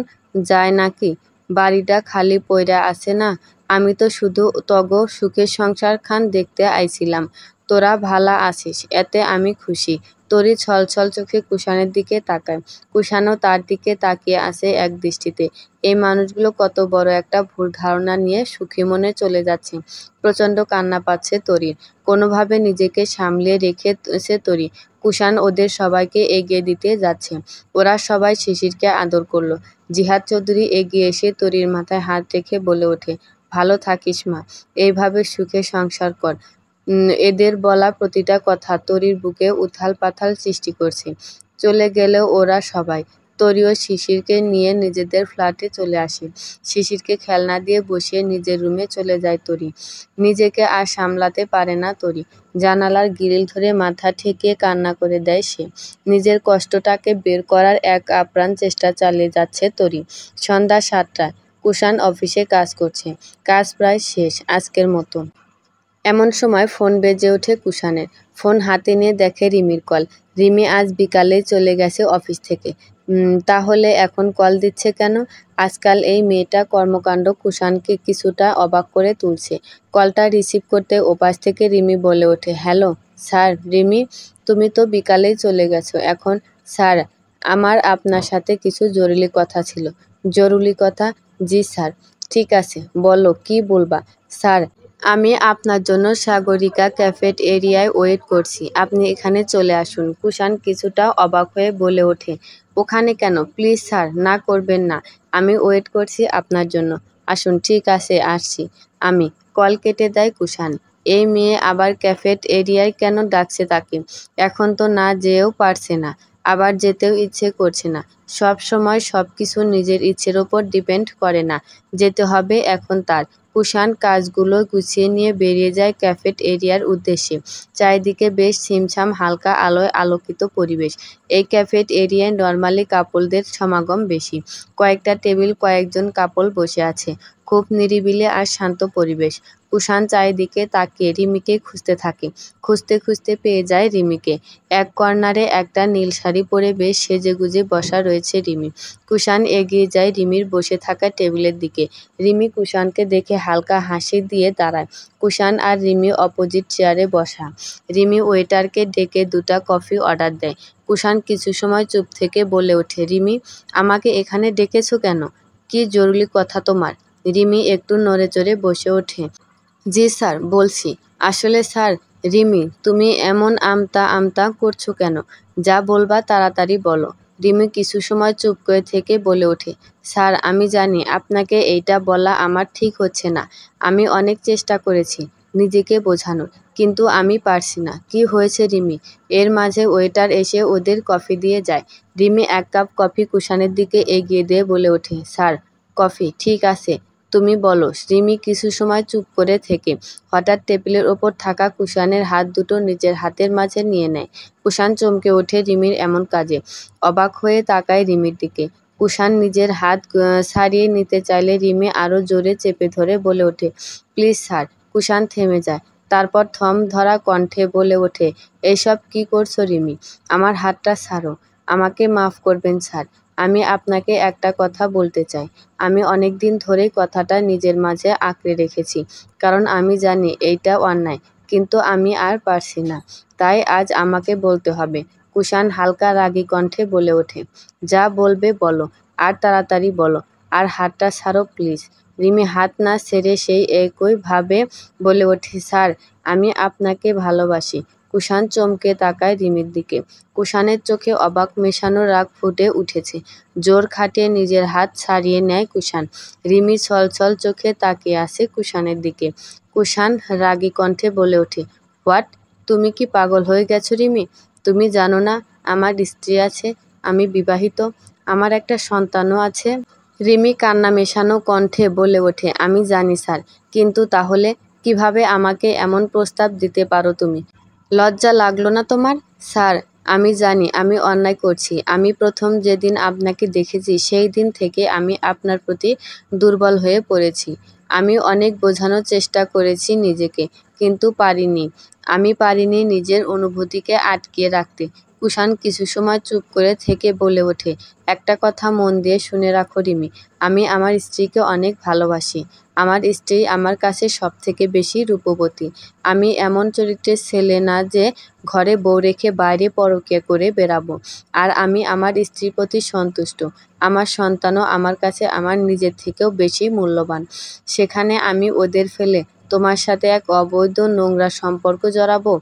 যায় নাকি? বাড়িটা খালি পইরা আছে না। আমি তো শুধু তগ সুখের সংসার খান দেখতে আইছিলাম। তোরা ভালা আছিস, এতে আমি খুশি। তরি ছলছল চোখে কুষাণের দিকে তাকায়। কুষাণও তার দিকে তাকিয়ে আছে এক দৃষ্টিতে। এই মানুষগুলো কত বড় একটা ভুল ধারণা নিয়ে সুখী মনে চলে যাচ্ছে। প্রচণ্ড কান্না পাচ্ছে তরির। কোনোভাবে নিজেকে সামলিয়ে রেখেছে তরি। কুষাণ ওদের সবাইকে এগিয়ে দিতে যাচ্ছে। ওরা সবাই শিশিরকে আদর করল। জিহাদ চৌধুরী এগিয়ে এসে তরির মাথায় হাত রেখে বলে ওঠে, ভালো থাকিস মা, এইভাবে সুখে সংসার কর। এদের বলা প্রতিটা কথা তরির বুকে উথাল পাথাল সৃষ্টি করছে। চলে গেলেও ওরা সবাই। তরিও শিশিরকে নিয়ে নিজেদের ফ্ল্যাটে চলে আসে। শিশিরকে খেলনা দিয়ে বসিয়ে নিজের রুমে চলে যায় তরি। নিজেকে আর সামলাতে পারে না তরি। জানালার গ্রিল ধরে মাথা ঠেকিয়ে কান্না করে দেয় সে। নিজের কষ্টটাকে বের করার এক আপ্রাণ চেষ্টা চালিয়ে যাচ্ছে তরি। সন্ধ্যা 7টায় কুষাণ অফিসে কাজ করছে। কাজ প্রায় শেষ আজকের মতো। এমন সময় ফোন বেজে ওঠে কুষাণের। ফোন হাতে নিয়ে দেখে রিমির কল। রিমি আজ বিকালেই চলে গেছে অফিস থেকে। তাহলে এখন কল দিচ্ছে কেন? আজকাল এই মেয়েটা কর্মকাণ্ড কুষাণকে কিছুটা অবাক করে তুলছে। কলটা রিসিভ করতে ওপাশ থেকে রিমি বলে ওঠে, হ্যালো স্যার। রিমি, তুমি তো বিকালেই চলে গেছো এখন? স্যার, আমার আপনার সাথে কিছু জরুরি কথা ছিল। জরুরি কথা? জি স্যার। ঠিক আছে, বলো কি বলবা। স্যার, আমি আপনার জন্য সাগরিকা ক্যাফেট এরিয়ায় ওয়েট করছি, আপনি এখানে চলে আসুন। কুষাণ কিছুটা অবাক হয়ে বলে ওঠে, ওখানে কেন? প্লিজ স্যার, না করবেন না। আমি ওয়েট করছি আপনার জন্য। আসুন। ঠিক আছে, আসছি আমি। কল কেটে দেয় কুষাণ। এই মেয়ে আবার ক্যাফেট এরিয়ায় কেন ডাকছে তাকে? এখন তো না যেয়েও পারছে না, আবার যেতেও ইচ্ছে করছে না। সব সময় সব কিছু নিজের ইচ্ছের ওপর ডিপেন্ড করে না। যেতে হবে এখন তার। কুষাণ কাজগুলো গুছিয়ে নিয়ে বেরিয়ে যায় ক্যাফেট এরিয়ার উদ্দেশ্যে। চারিদিকে বেশ ছিমছাম হালকা আলোয় আলোকিত পরিবেশ। এই ক্যাফেট এরিয়ায় নর্মালি কাপলদের সমাগম বেশি। কয়েকটা টেবিল, কয়েকজন কাপল বসে আছে। খুব নিরিবিলি আর শান্ত পরিবেশ। কুষাণ চারিদিকে তাকিয়ে রিমিকে খুঁজতে থাকে। খুঁজতে খুঁজতে পেয়ে যায় রিমিকে। এক কর্নারে একটা নীল শাড়ি পরে বেশ সেজেগুজে বসা রয়েছে রিমি। কুষাণ এগিয়ে যায় রিমির বসে থাকা টেবিলের দিকে। রিমি কুষাণকে দেখে হালকা হাসি দিয়ে দাঁড়ায়। কুষাণ আর রিমি অপোজিট চেয়ারে বসা। রিমি ওয়েটারকে ডেকে 2টা কফি অর্ডার দেয়। কুষাণ কিছু সময় চুপ থেকে বলে ওঠে, রিমি, আমাকে এখানে ডেকেছো কেন? কি জরুরি কথা তোমার? রিমি একটু নড়েচড়ে বসে ওঠে। জি স্যার, বলছি। আসলে স্যার। রিমি, তুমি এমন আমতা আমতা করছো কেন? যা বলবা তাড়াতাড়ি বলো। রিমি কিছু সময় চুপ করে থেকে বলে ওঠে, স্যার, আমি জানি আপনাকে এইটা বলা আমার ঠিক হচ্ছে না। আমি অনেক চেষ্টা করেছি নিজেকে বোঝানোর, কিন্তু আমি পারছি না। কি হয়েছে রিমি? এর মাঝে ওয়েটার এসে ওদের কফি দিয়ে যায়। রিমি 1 কাপ কফি কুষাণের দিকে এগিয়ে দিয়ে বলে ওঠে, স্যার, কফি। ঠিক আছে, তুমি বলো। রিমি কিছু সময় চুপ করে থেকে হঠাৎ টেবিলের ওপর থাকা কুষাণের হাত দুটো নিজের হাতের মাঝে নিয়ে নেয়। কুষাণ চমকে ওঠে রিমির এমন কাজে। অবাক হয়ে তাকায় রিমির দিকে। কুষাণ নিজের হাত ছাড়িয়ে নিতে চাইলে রিমি আরও জোরে চেপে ধরে বলে ওঠে, প্লিজ স্যার। কুষাণ থেমে যায়। তারপর থম ধরা কণ্ঠে বলে ওঠে, এইসব কি করছো রিমি? আমার হাতটা ছাড়ো। আমাকে মাফ করবেন স্যার। আমি আপনাকে একটা কথা বলতে চাই। আমি অনেক দিন ধরেই কথাটা নিজের মাঝে আঁকড়ে রেখেছি, কারণ আমি জানি এইটা অন্যায়, কিন্তু আমি আর পারছি না। তাই আজ আমাকে বলতে হবে। কুষাণ হালকা রাগী কণ্ঠে বলে ওঠে, যা বলবে বলো, আর তাড়াতাড়ি বলো, আর হাতটা ছাড়ো প্লিজ। রিমি হাত না ছেড়ে সেই একইভাবে বলে ওঠে, স্যার, আমি আপনাকে ভালোবাসি। কুষাণ চমকে তাকায় রিমির দিকে। কুষাণের চোখে অবাক মেশানো রাগ ফুটে উঠেছে। জোর খাটিয়ে নিজের হাত ছাড়িয়ে নেয় কুষাণ। রিমি ছলছল চোখে তাকিয়ে আছে কুষাণের দিকে। কুষাণ রাগী কণ্ঠে বলে ওঠে, হোয়াট? তুমি কি পাগল হয়ে গেছো রিমি? তুমি জানো না আমার স্ত্রী আছে, আমি বিবাহিত, আমার একটা সন্তানও আছে। রিমি কান্না মেশানো কণ্ঠে বলে ওঠে, আমি জানি স্যার, কিন্তু তাহলে কিভাবে আমাকে এমন প্রস্তাব দিতে পারো তুমি? লজ্জা লাগলো না তোমার? স্যার, আমি জানি আমি অন্যায় করছি। আমি প্রথম যেদিন আপনাকে দেখেছি সেই দিন থেকে আমি আপনার প্রতি দুর্বল হয়ে পড়েছি। আমি অনেক বোঝানোর চেষ্টা করেছি নিজেকে, কিন্তু পারিনি। আমি পারিনি নিজের অনুভূতিকে আটকিয়ে রাখতে। কুষাণ কিছু সময় চুপ করে থেকে বলে ওঠে, একটা কথা মন দিয়ে শুনে রাখো রিমি, আমি আমার স্ত্রীকে অনেক ভালোবাসি। আমার স্ত্রী আমার কাছে সবথেকে বেশি রূপবতী। আমি এমন চরিত্রের ছেলে না যে ঘরে বউ রেখে বাইরে পরকীয়া করে বেড়াবো। আর আমি আমার স্ত্রীর প্রতি সন্তুষ্ট। আমার সন্তানও আমার কাছে আমার নিজের থেকেও বেশি মূল্যবান। সেখানে আমি ওদের ফেলে তোমার সাথে এক অবৈধ নোংরা সম্পর্ক জড়াবো,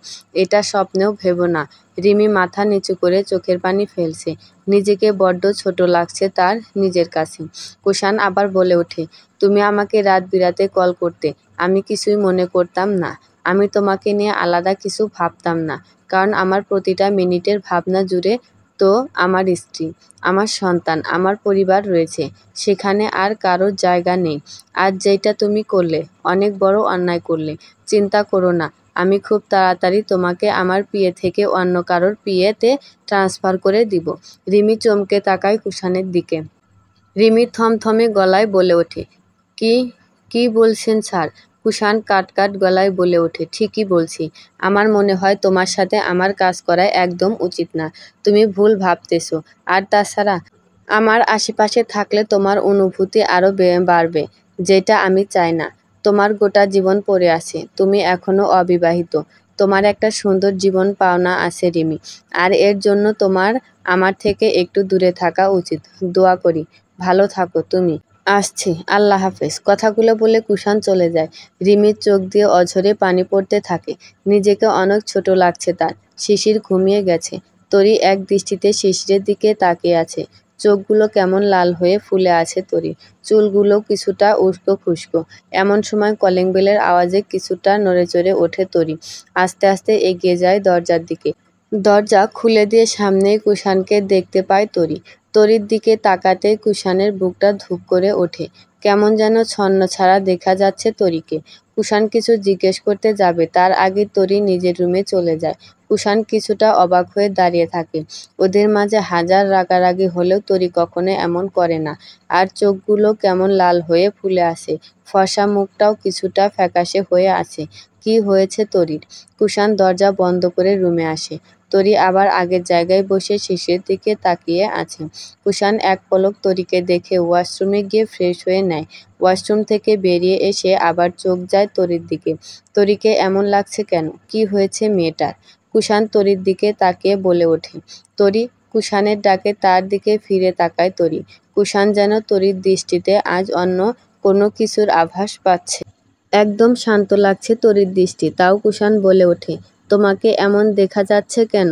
এটা স্বপ্নেও ভেবো না। রিমি মাথা নিচু করে চোখের পানি ফেলছে। নিজেকে বড্ড ছোট লাগছে তার নিজের কাছে। কুষাণ আবার বলে ওঠে, তুমি আমাকে রাত বিরাতে কল করতে, আমি কিছুই মনে করতাম না। আমি তোমাকে নিয়ে আলাদা কিছু ভাবতাম না, কারণ আমার প্রতিটা মিনিটের ভাবনা জুড়ে তো আমার স্ত্রী, আমার সন্তান, আমার পরিবার রয়েছে। সেখানে আর কারোর জায়গা নেই। আজ যেটা তুমি করলে, অনেক বড় অন্যায় করলে। চিন্তা করো না, আমি খুব তাড়াতাড়ি তোমাকে আমার পিএ থেকে অন্য কারোর পিএতে ট্রান্সফার করে দিব। রিমি চমকে তাকায় কুষাণের দিকে। রিমি থমথমে গলায় বলে ওঠে, কি কি বলছেন স্যার? কুষাণ কাট গলায় বলে ওঠে, ঠিকই বলছি। আমার মনে হয় তোমার সাথে আমার কাজ করা একদম উচিত না। তুমি ভুল ভাবতেছো। আর তাছাড়া আমার আশেপাশে থাকলে তোমার অনুভূতি আরও বাড়বে, যেটা আমি চাই না। তোমার গোটা জীবন পড়ে আছে, তুমি এখনো অবিবাহিত। তোমার একটা সুন্দর জীবন পাওনা আছে রিমি, আর এর জন্য তোমার আমার থেকে একটু দূরে থাকা উচিত। দোয়া করি ভালো থাকো তুমি। আসছি, আল্লাহ হাফেজ। কথাগুলো বলে কুষাণ চলে যায়। রিমির চোখ দিয়ে অঝরে পানি পড়তে থাকে। নিজেকে অনেক ছোট লাগছে তার। শিশির ঘুমিয়ে গেছে। তরি এক দৃষ্টিতে শিশিরের দিকে তাকিয়ে আছে। চোখগুলো কেমন লাল হয়ে ফুলে আছে তরি, চুলগুলো কিছুটা উস্কো খুস্কো। এমন সময় কলিং বেলের আওয়াজে কিছুটা নড়েচড়ে ওঠে তরি। আস্তে আস্তে এগিয়ে যায় দরজার দিকে। দরজা খুলে দিয়ে সামনেই কুষাণকে দেখতে পায় তরি। তরির দিকে তাকাতেই কুষাণের বুকটা ধুপ করে ওঠে। কেমন যেন ছন্নছাড়া দেখা যাচ্ছে তরিকে। কুষাণ কিছু জিজ্ঞেস করতে যাবে, তার আগে তরি নিজের রুমে চলে যায়। কুষাণ কিছুটা অবাক হয়ে দাঁড়িয়ে থাকে। ওদের মাঝে হাজার রাগারাগি হলেও তরি কখনো এমন করে না। আর চোখগুলো কেমন লাল হয়ে ফুলে আসে, ফর্সা মুখটাও কিছুটা ফ্যাকাশে হয়ে আছে। কি হয়েছে তরির? কুষাণ দরজা বন্ধ করে রুমে আসে। তরি আবার আগের জায়গায় বসে শিশিরের দিকে তাকিয়ে আছে। কুষাণ এক পলক তরিকে দেখে ওয়াশরুমে গিয়ে ফ্রেশ হয়ে নেয়। ওয়াশরুম থেকে বেরিয়ে এসে আবার চোখ যায় তরির দিকে। তরিকে এমন লাগছে কেন? কি হয়েছে মেয়েটার? কুষাণ তরির দিকে তাকিয়ে বলে ওঠে, তরি। কুষাণের ডাকে তার দিকে ফিরে তাকায় তরি। কুষাণ যেন তরির দৃষ্টিতে আজ অন্য কোনো কিছুর আভাস পাচ্ছে। একদম শান্ত লাগছে তরির দৃষ্টি। তাও কুষাণ বলে ওঠে, তোমাকে এমন দেখা যাচ্ছে কেন?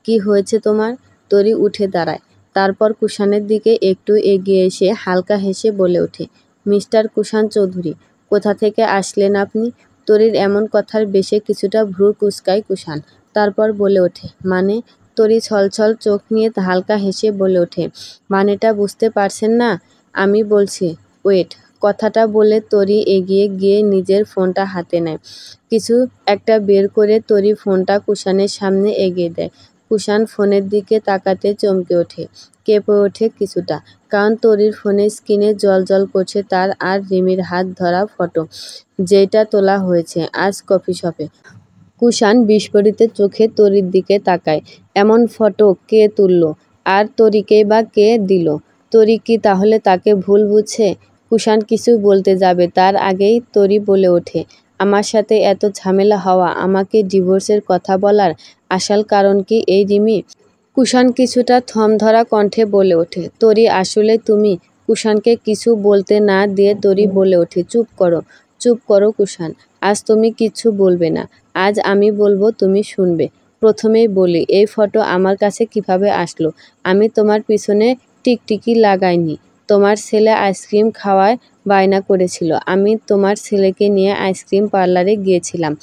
কি হয়েছে তোমার? তরি উঠে দাঁড়ায়। তারপর কুষাণের দিকে একটু এগিয়ে এসে হালকা হেসে বলে ওঠে, মিস্টার কুষাণ চৌধুরী, কোথা থেকে আসলেন আপনি? তরির এমন কথার বেশে কিছুটা ভ্রু কুঁচকায় কুষাণ। তারপর বলে ওঠে, মানে? তরি ছলছল চোখ নিয়ে হালকা হেসে বলে ওঠে, মানেটা বুঝতে পারছেন না? আমি বলছি, ওয়েট। কথাটা বলে তরি এগিয়ে গিয়ে নিজের ফোনটা হাতে নেয়। কিছু একটা বের করে তরি ফোনটা কুষাণের সামনে এগিয়ে দেয়। কুষাণ ফোনের দিকে তাকাতে চমকে ওঠে, কেঁপে ওঠে কিছুটা, কারণ তরির ফোনের স্ক্রিনে জ্বলজ্বল করছে তার আর রিমির হাত ধরা ফটো, যেটা তোলা হয়েছে আজ কফি শপে। কুষাণ বিস্ফোরিত চোখে তরির দিকে তাকায়। এমন ফটো কে তুলল? আর তরিকেই বা কে দিল? তরি কি তাহলে তাকে ভুল বুঝছে? কুষাণ কিছু বলতে যাবে তার আগেই তরি বলে ওঠে, আমার সাথে এত ঝামেলা হওয়া, আমাকে ডিভোর্সের কথা বলার আসল কারণ কি এই রিমি? কুষাণ কিছুটা থমধরা কণ্ঠে বলে ওঠে, তরি আসলে তুমি? কুষাণকে কিছু বলতে না দিয়ে তরি বলে ওঠে, চুপ করো, চুপ করো কুষাণ। আজ তুমি কিচ্ছু বলবে না। আজ আমি বলবো, তুমি শুনবে। প্রথমেই বলি, এই ফটো আমার কাছে কিভাবে আসলো? আমি তোমার পিছনে টিকটিকি লাগাইনি। তোমার ছেলে আইসক্রিম খাওয়ায় বায়না করেছিল। আমি তোমার ছেলেকে নিয়ে আইসক্রিম পার্লারে গিয়েছিলাম।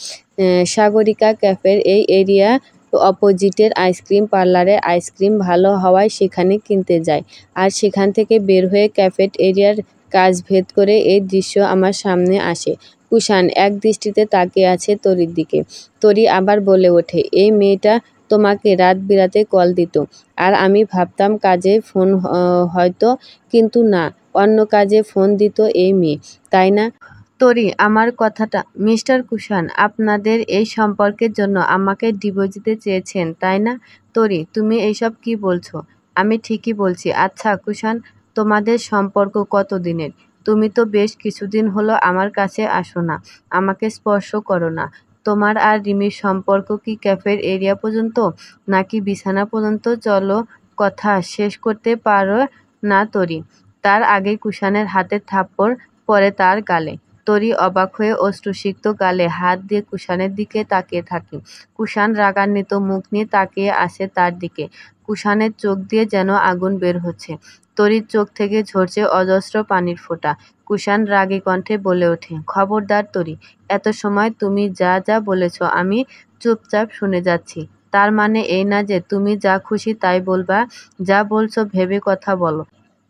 সাগরিকা ক্যাফের এই এরিয়া অপোজিটের আইসক্রিম পার্লারে আইসক্রিম ভালো হওয়ায় সেখানে কিনতে যাই। আর সেখান থেকে বের হয়ে ক্যাফেট এরিয়ার কাজ ভেদ করে এই দৃশ্য আমার সামনে আসে। কুষাণ এক দৃষ্টিতে তাকিয়ে আছে তরির দিকে। তরি আবার বলে ওঠে, এই মেয়েটা তোমাকে রাত বিরাতে কল দিত, আর আমি ভাবতাম কাজে ফোন হয়তো, কিন্তু না, অন্য কাজে ফোন দিত এই মেয়ে, তাই না? তরি, আমার কথাটা। মিস্টার কুষাণ, আপনাদের এই সম্পর্কের জন্য আমাকে ডিভোর্স দিতে চেয়েছেন, তাই না? তরি, তুমি এইসব কি বলছো? আমি ঠিকই বলছি। আচ্ছা কুষাণ, তোমাদের সম্পর্ক কত দিনের? তুমি তো বেশ কিছুদিন হলো আমার কাছে আসো না, আমাকে স্পর্শ করো না। তোমার আর রিমির সম্পর্ক কি ক্যাফের এরিয়া পর্যন্ত, নাকি বিছানা পর্যন্ত? চলো, কথা শেষ করতে পারো না তরি। তার আগে কুষাণের হাতের থাপ্পড় পড়ে তার গালে। তরি অবাক হয়ে অশ্রুসিক্ত গালে হাত দিয়ে কুষাণের দিকে তাকিয়ে থাকে। কুষাণ রাগান্বিত মুখ নিয়ে তাকিয়ে আসে তার দিকে। কুষাণের চোখ দিয়ে যেন আগুন বের হচ্ছে। তরির চোখ থেকে ঝরছে অজস্র পানির ফোঁটা। কুষাণ রাগী কণ্ঠে বলে ওঠে, খবরদার তরি, এত সময় তুমি যা যা বলেছ আমি চুপচাপ শুনে যাচ্ছি। তার মানে এই না যে তুমি যা খুশি তাই বলবা? যা বলছো ভেবে কথা বলো,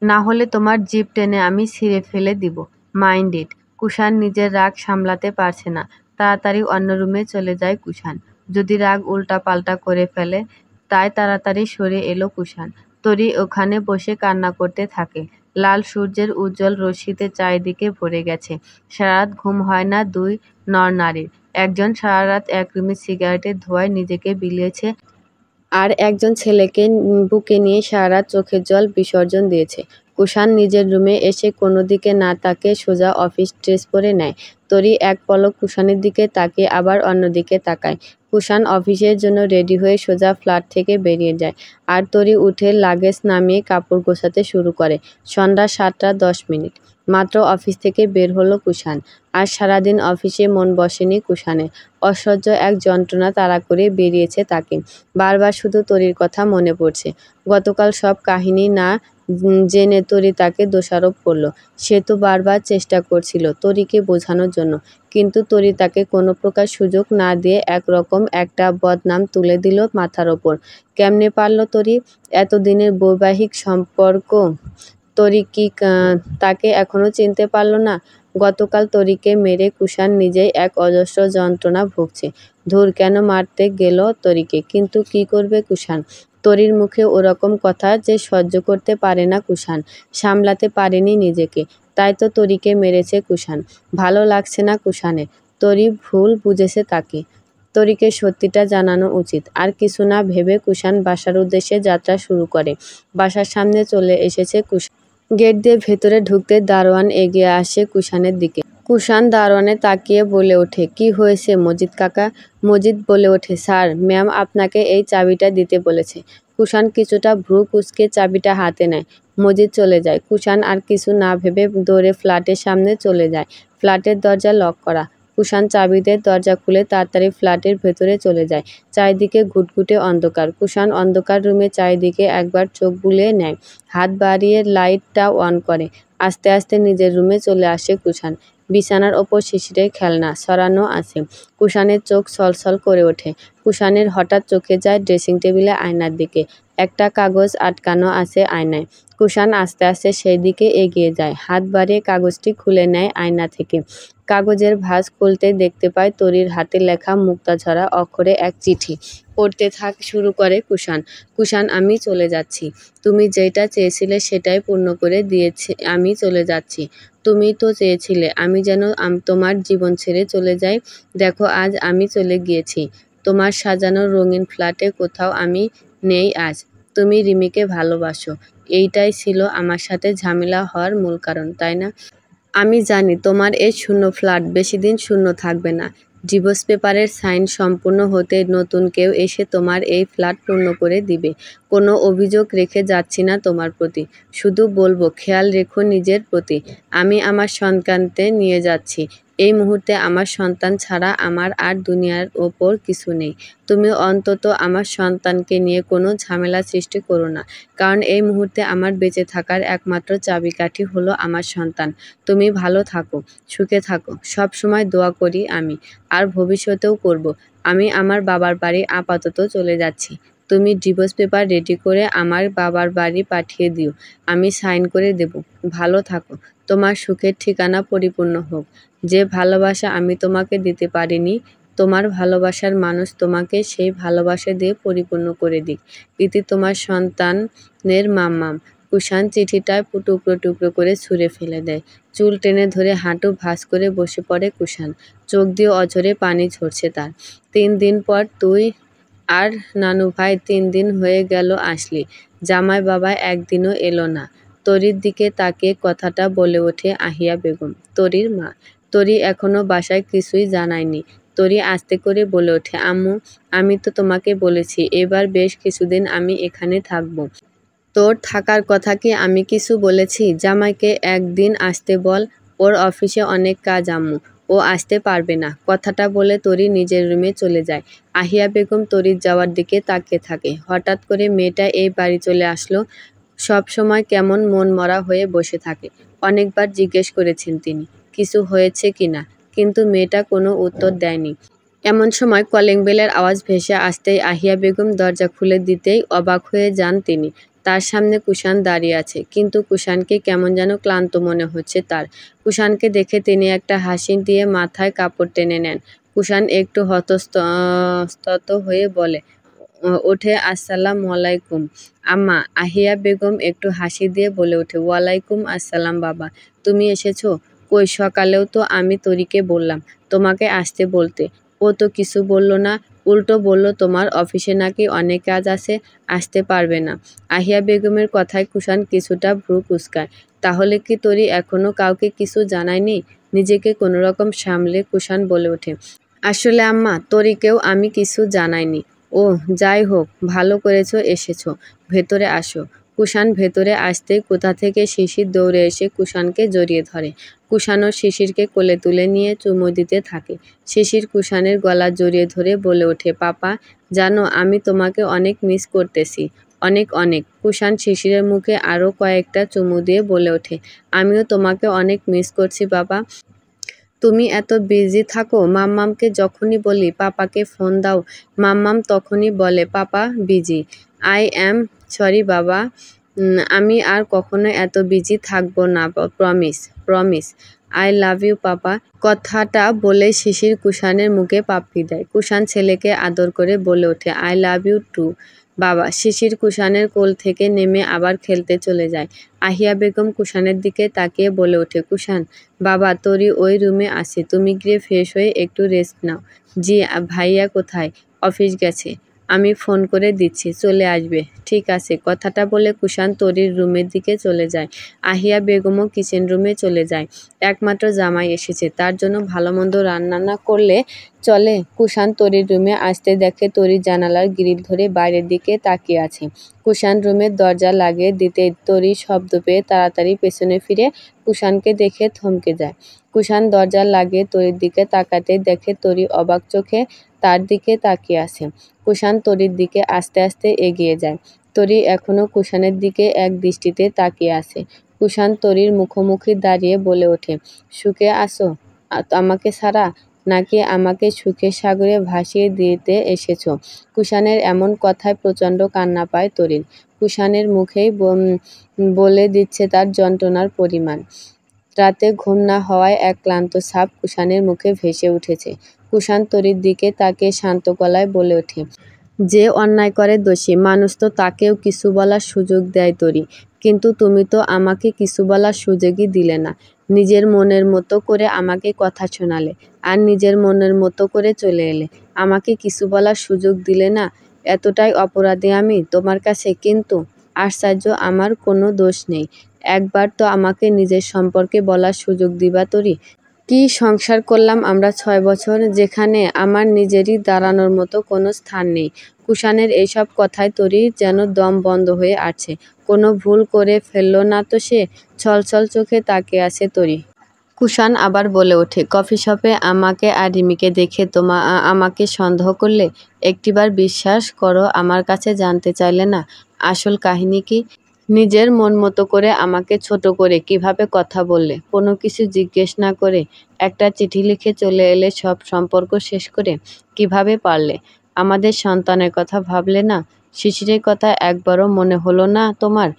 না হলে তোমার জিভ টেনে আমি ছিঁড়ে ফেলে দিব। Mind it. কুষাণ নিজের রাগ সামলাতে পারছে না। তাড়াতাড়ি অন্য রুমে চলে যায় কুষাণ। যদি রাগ উল্টা পাল্টা করে ফেলে। তাই তাড়াতাড়ি সরে এলো কুষাণ। তরি ওখানে বসে কান্না করতে থাকে। লাল সূর্যের উজ্জ্বল রশ্মিতে চারিদিকে ভরে গেছে। সারারাত ঘুম হয় না দুই নরনারীর। একজন সারারাত এক রুমে সিগারেটের ধোঁয়ায় নিজেকে বিলিয়েছে, আর একজন ছেলেকে বুকে নিয়ে সারারাত চোখের জল বিসর্জন দিয়েছে। কুষাণ নিজের রুমে এসে কোনো দিকে না তাকিয়ে সোজা অফিস ড্রেস পরে নেয়। তরি এক পলক কুষাণের দিকে তাকিয়ে আবার অন্যদিকে তাকায়। কুষাণ অফিসের জন্য রেডি হয়ে সোজা ফ্ল্যাট থেকে বেরিয়ে যায়। আর তরি উঠে লাগেজ নামিয়ে কাপড় গোছাতে শুরু করে। সন্ধ্যা 7:10। মাত্র অফিস থেকে বের হলো কুষাণ। আর সারাদিন অফিসে মন বসেনি কুষাণের। অসহ্য এক যন্ত্রণা তাড়া করে বেরিয়েছে তাকে। বারবার শুধু তরির কথা মনে পড়ছে। গতকাল সব কাহিনী না জেনে তরি তাকে দোষারোপ করল। সে তো বারবার চেষ্টা করছিল তরিকে বোঝানোর জন্য, কিন্তু তরি তাকে কোনো প্রকার সুযোগ না দিয়ে একরকম একটা বদনাম তুলে দিল মাথার ওপর। কেমনে পারল তরি? এতদিনের বৈবাহিক সম্পর্ক, তরি কি তাকে এখনো চিনতে পারল না? গতকাল তরিকে মেরে কুষাণ নিজেই এক অজস্র যন্ত্রণা ভুগছে। ধুর, কেন মারতে গেল তরিকে? কিন্তু কি করবে কুষাণ? তরির মুখে ওরকম কথা যে সহ্য করতে পারে না কুষাণ, সামলাতে পারেনি নিজেকে, তাই তো তরিকে মেরেছে কুষাণ। ভালো লাগছে না কুষাণের। তরি ভুল বুঝেছে তাকে। তরিকে সত্যিটা জানানো উচিত। আর কিছু না ভেবে কুষাণ বাসার উদ্দেশ্যে যাত্রা শুরু করে। বাসার সামনে চলে এসেছে কুষাণ। গেট দিয়ে ভেতরে ঢুকতে দারোয়ান এগিয়ে আসে কুষাণের দিকে। কুষাণ দারোয়ানে তাকিয়ে বলে ওঠে, কি হয়েছে মজিদ কাকা? মজিদ বলে ওঠে, স্যার, ম্যাম আপনাকে এই চাবিটা দিতে বলেছে। কুষাণ কিছুটা ভ্রু কুঁচকে চাবিটা হাতে নেয়। মজিদ চলে যায়। কুষাণ আর কিছু না ভেবে দৌড়ে ফ্ল্যাটের সামনে চলে যায়। ফ্ল্যাটের দরজা লক করা। কুষাণ চাবি দিয়ে দরজা খুলে তাড়াতাড়ি ফ্ল্যাটের ভেতরে চলে যায়। চারিদিকে ঘুটঘুটে অন্ধকার। কুষাণ অন্ধকার রুমে চারিদিকে একবার চোখ বুলিয়ে নেয়। হাত বাড়িয়ে লাইটটা অন করে। আস্তে আস্তে নিজের রুমে চলে আসে কুষাণ। বিছানার ওপর শিশিরের খেলনা ছড়ানো আছে। কুষাণের চোখ ছলছল করে ওঠে। কুষাণের হঠাৎ চোখে যায় ড্রেসিং টেবিলে আয়নার দিকে। একটা কাগজ আটকানো আছে আয়নায়। কুষাণ আস্তে আস্তে সেই দিকে এগিয়ে যায়। হাত বাড়িয়ে কাগজটি খুলে নেয় আয়না থেকে। কাগজের ভাঁজ খুলতে দেখতে পায় তরির হাতে লেখা মুক্তাঝরা অক্ষরে এক চিঠি। পড়তে শুরু করে কুষাণ। কুষাণ, আমি চলে যাচ্ছি। তুমি যেটা চেয়েছিলে সেটাই পূর্ণ করে দিয়েছি, আমি চলে যাচ্ছি। তুমি তো চেয়েছিলে আমি যেন তোমার জীবন ছেড়ে চলে যাই। দেখো আজ আমি চলে গিয়েছি। তোমার সাজানো রঙিন ফ্ল্যাটে কোথাও আমি নেই আজ। তুমি রিমিকে ভালোবাসো। এইটাই ছিল আমার সাথে ঝামেলা হওয়ার মূল কারণ, তাই না? আমি জানি তোমার এই শূন্য ফ্ল্যাট বেশি দিন শূন্য থাকবে না। ডিভোর্স পেপারের সাইন সম্পূর্ণ হতে নতুন কেউ এসে তোমার এই ফ্ল্যাট পূর্ণ করে দিবে। কোনো অভিযোগ রেখে যাচ্ছি না তোমার প্রতি। শুধু বলবো খেয়াল রেখো নিজের প্রতি। আমি আমার সন্তানকে নিয়ে যাচ্ছি। এই মুহূর্তে আমার সন্তান ছাড়া আমার আর দুনিয়ার ওপর কিছু নেই। তুমি অন্তত আমার সন্তানকে নিয়ে কোনো ঝামেলা সৃষ্টি করো না, কারণ এই মুহূর্তে আমার বেঁচে থাকার একমাত্র চাবিকাঠি হলো আমার সন্তান। তুমি ভালো থাকো, সুখে থাকো, সব সময় দোয়া করি আমি, আর ভবিষ্যতেও করব। আমি আমার বাবার বাড়ি আপাতত চলে যাচ্ছি। তুমি ডিভোর্স পেপার রেডি করে আমার বাবার বাড়ি পাঠিয়ে দিও, আমি সাইন করে দেব। ভালো থাকো, তোমার সুখের ঠিকানা পরিপূর্ণ হোক। যে ভালোবাসা আমি তোমাকে দিতে পারিনি, তোমার ভালোবাসার মানুষ তোমাকে সেই ভালোবাসা দিয়ে পরিপূর্ণ করে দিক। ইতি তোমার সন্তানের মাম্মাম। কুষাণ চিঠিটা টুকরো টুকরো করে ছুঁড়ে ফেলে দেয়। চুল টেনে ধরে হাঁটু ভাঁজ করে বসে পড়ে কুষাণ। চোখ দিয়ে অঝরে পানি ঝরছে তার। 3 দিন পর তুই আর নানু ভাই 3 দিন হয়ে গেল আসলি, জামাই বাবা একদিনও এলো না। তরির দিকে তাকিয়ে কথাটা বলে ওঠে আহিয়া বেগম, তরির মা। তরি এখনো বাসায় কিছুই জানায়নি। তরি আস্তে করে বলে ওঠে, আম্মু, আমি তো তোমাকে বলেছি এবার বেশ কিছুদিন আমি এখানে থাকবো। তোর থাকার কথা কি আমি কিছু বলেছি? জামাইকে একদিন আসতে বল, ওর অফিসে অনেক কাজ আম্মু, ও আসতে পারবে না। কথাটা বলে তরি নিজের রুমে চলে যায়। আহিয়া বেগম তরির যাওয়ার দিকে তাকিয়ে থাকে। হঠাৎ করে মেয়েটা এই বাড়ি চলে আসলো, সব সময় কেমন মনমরা হয়ে বসে থাকে। অনেকবার জিজ্ঞেস করেছেন তিনি কিছু হয়েছে কিনা, কিন্তু মেয়েটা কোনো উত্তর দেয়নি। এমন সময় কলিং বেলের আওয়াজ ভেসে আসতেই আহিয়া বেগম দরজা খুলে দিতেই অবাক হয়ে যান তিনি। তার সামনে কুষাণ দাঁড়িয়ে আছে, কিন্তু কুষাণকে কেমন যেন ক্লান্ত মনে হচ্ছে তার। কুষাণকে দেখে তিনি একটা হাসি দিয়ে মাথায় কাপড় টেনে নেন। কুষাণ একটু হতস্তত হয়ে বলে ওঠে, আসসালামু আলাইকুম আম্মা। আহিয়া বেগম একটু হাসি দিয়ে বলে ওঠে, ওয়ালাইকুম আসসালাম বাবা, তুমি এসেছো? কই, সকালেও তো আমি তরিকে বললাম তোমাকে আসতে বলতে, ও তো কিছু বলল না, উল্টো বলল তোমার অফিসে নাকি অনেক কাজ আছে, আসতে পারবে না। আহিয়া বেগমের কথায় কুষাণ কিছুটা ভ্রু কুঁচকায়। তাহলে কি তরি এখনো কাউকে কিছু জানায়নি? নিজেকে কোনোরকম সামলে কুষাণ বলে ওঠে, আসলে আম্মা, তরিকেও আমি কিছু জানাইনি। ওহ, যাই হোক, ভালো করেছো এসেছো, ভেতরে আসো। কুষাণ ভেতরে আসতেই কোথা থেকে শিশির দৌড়ে এসে কুষাণকে জড়িয়ে ধরে। কুষাণও শিশিরকে কোলে তুলে নিয়ে চুমু দিতে থাকে। শিশির কুষাণের গলা জড়িয়ে ধরে বলে ওঠে, পাপা, জানো আমি তোমাকে অনেক মিস করতেছি, অনেক অনেক। কুষাণ শিশিরের মুখে আরও কয়েকটা চুমু দিয়ে বলে ওঠে, আমিও তোমাকে অনেক মিস করছি বাবা। তুমি এত বিজি থাকো, মাম্মামকে যখনই বলি পাপাকে ফোন দাও, মাম্মাম তখনই বলে papa busy. I am sorry বাবা, আমি আর কখনো এত বিজি থাকবো না, promise promise. I love you papa. কথাটা বলে শিশির কুষাণের মুখে পাপ্পি দেয়। কুষাণ ছেলেকে আদর করে বলে ওঠে, আই লাভ ইউ টু বাবা। শিশির কুষাণের কোল থেকে নেমে আবার খেলতে চলে যায়। আহিয়া বেগম কুষাণের দিকে তাকিয়ে বলে ওঠে, কুষাণ বাবা, তরি ওই রুমে আছে, তুমি গিয়ে ফ্রেশ হয়ে একটু রেস্ট নাও। জি, ভাইয়া কোথায়? অফিস গেছে, আমি ফোন করে দিচ্ছি, চলে আসবে। ঠিক আছে। কথাটা বলে কুষাণ তরির রুমের দিকে চলে যায়। আহিয়া বেগমও কিচেন রুমে চলে যায়। একমাত্র জামাই এসেছে, তার জন্য ভালো মন্দ রান্না না করলে চলে। কুষাণ তরির রুমে আসতে দেখে তরি জানালার গ্রিল ধরে বাইরের দিকে তাকিয়ে আছে। কুষাণ রুমের দরজা লাগিয়ে দিতে তরি শব্দ পেয়ে তাড়াতাড়ি পেছনে ফিরে কুষাণকে দেখে থমকে যায়। কুষাণ দরজা লাগিয়ে তরির দিকে তাকাতেই দেখে তরি অবাক চোখে তার দিকে তাকিয়ে আছে। কুষাণ তরির দিকে আস্তে আস্তে এগিয়ে যায়। তরি এখনো কুষাণের দিকে এক দৃষ্টিতে তাকিয়ে আছে। কুষাণ তরির মুখোমুখি দাঁড়িয়ে বলে ওঠে, সুখে আছো আমাকে ছাড়া, নাকি আমাকে সুখের সাগরে ভাসিয়ে দিতে এসেছো? কুষাণের এমন কথায় প্রচণ্ড কান্না পায় তরির। কুষাণের মুখেই বলে দিচ্ছে তার যন্ত্রণার পরিমাণ। রাতে ঘুম না হওয়ায় এক ক্লান্ত ছাপ কুষাণের মুখে ভেসে উঠেছে। কুষাণ তরির দিকে তাকিয়ে শান্ত গলায় বলে ওঠে, যে অন্যায় করে দোষী মানুষ তো তাকেও কিছু বলার সুযোগ দেয় তরি, কিন্তু তুমি তো আমাকে কিছু বলার সুযোগই দিলে না। নিজের মনের মতো করে আমাকে কথা শোনালে, আর নিজের মনের মতো করে চলে এলে। আমাকে কিছু বলার সুযোগ দিলে না। এতটাই অপরাধী আমি তোমার কাছে? কিন্তু আশ্চর্য, আমার কোনো দোষ নেই। একবার তো আমাকে নিজের সম্পর্কে বলার সুযোগ দিবা তরি। কি সংসার করলাম আমরা 6 বছর, যেখানে আমার নিজেরই দাঁড়ানোর মতো কোনো স্থান নেই। কুষাণের এইসব কথায় তরির যেন দম বন্ধ হয়ে আসছে। কোনো ভুল করে ফেলল না তো সে? ছলছল চোখে তাকিয়ে আছে তরি। কুষাণ আবার বলে ওঠে, কফি শপে আমাকে আর রিমিকে দেখে আমাকে সন্দেহ করলে? একটিবার বিশ্বাস করো, আমার কাছে জানতে চাইলে না আসল কাহিনী কি? নিজের মন মতো করে আমাকে ছোট করে কিভাবে কথা বললে? কোনো কিছু জিজ্ঞেস না করে একটা চিঠি লিখে চলে এলে সব সম্পর্ক শেষ করে? কিভাবে পারলে? আমাদের সন্তানের কথা ভাবলে না? শিশিরের কথা একবারও মনে হলো না তোমার?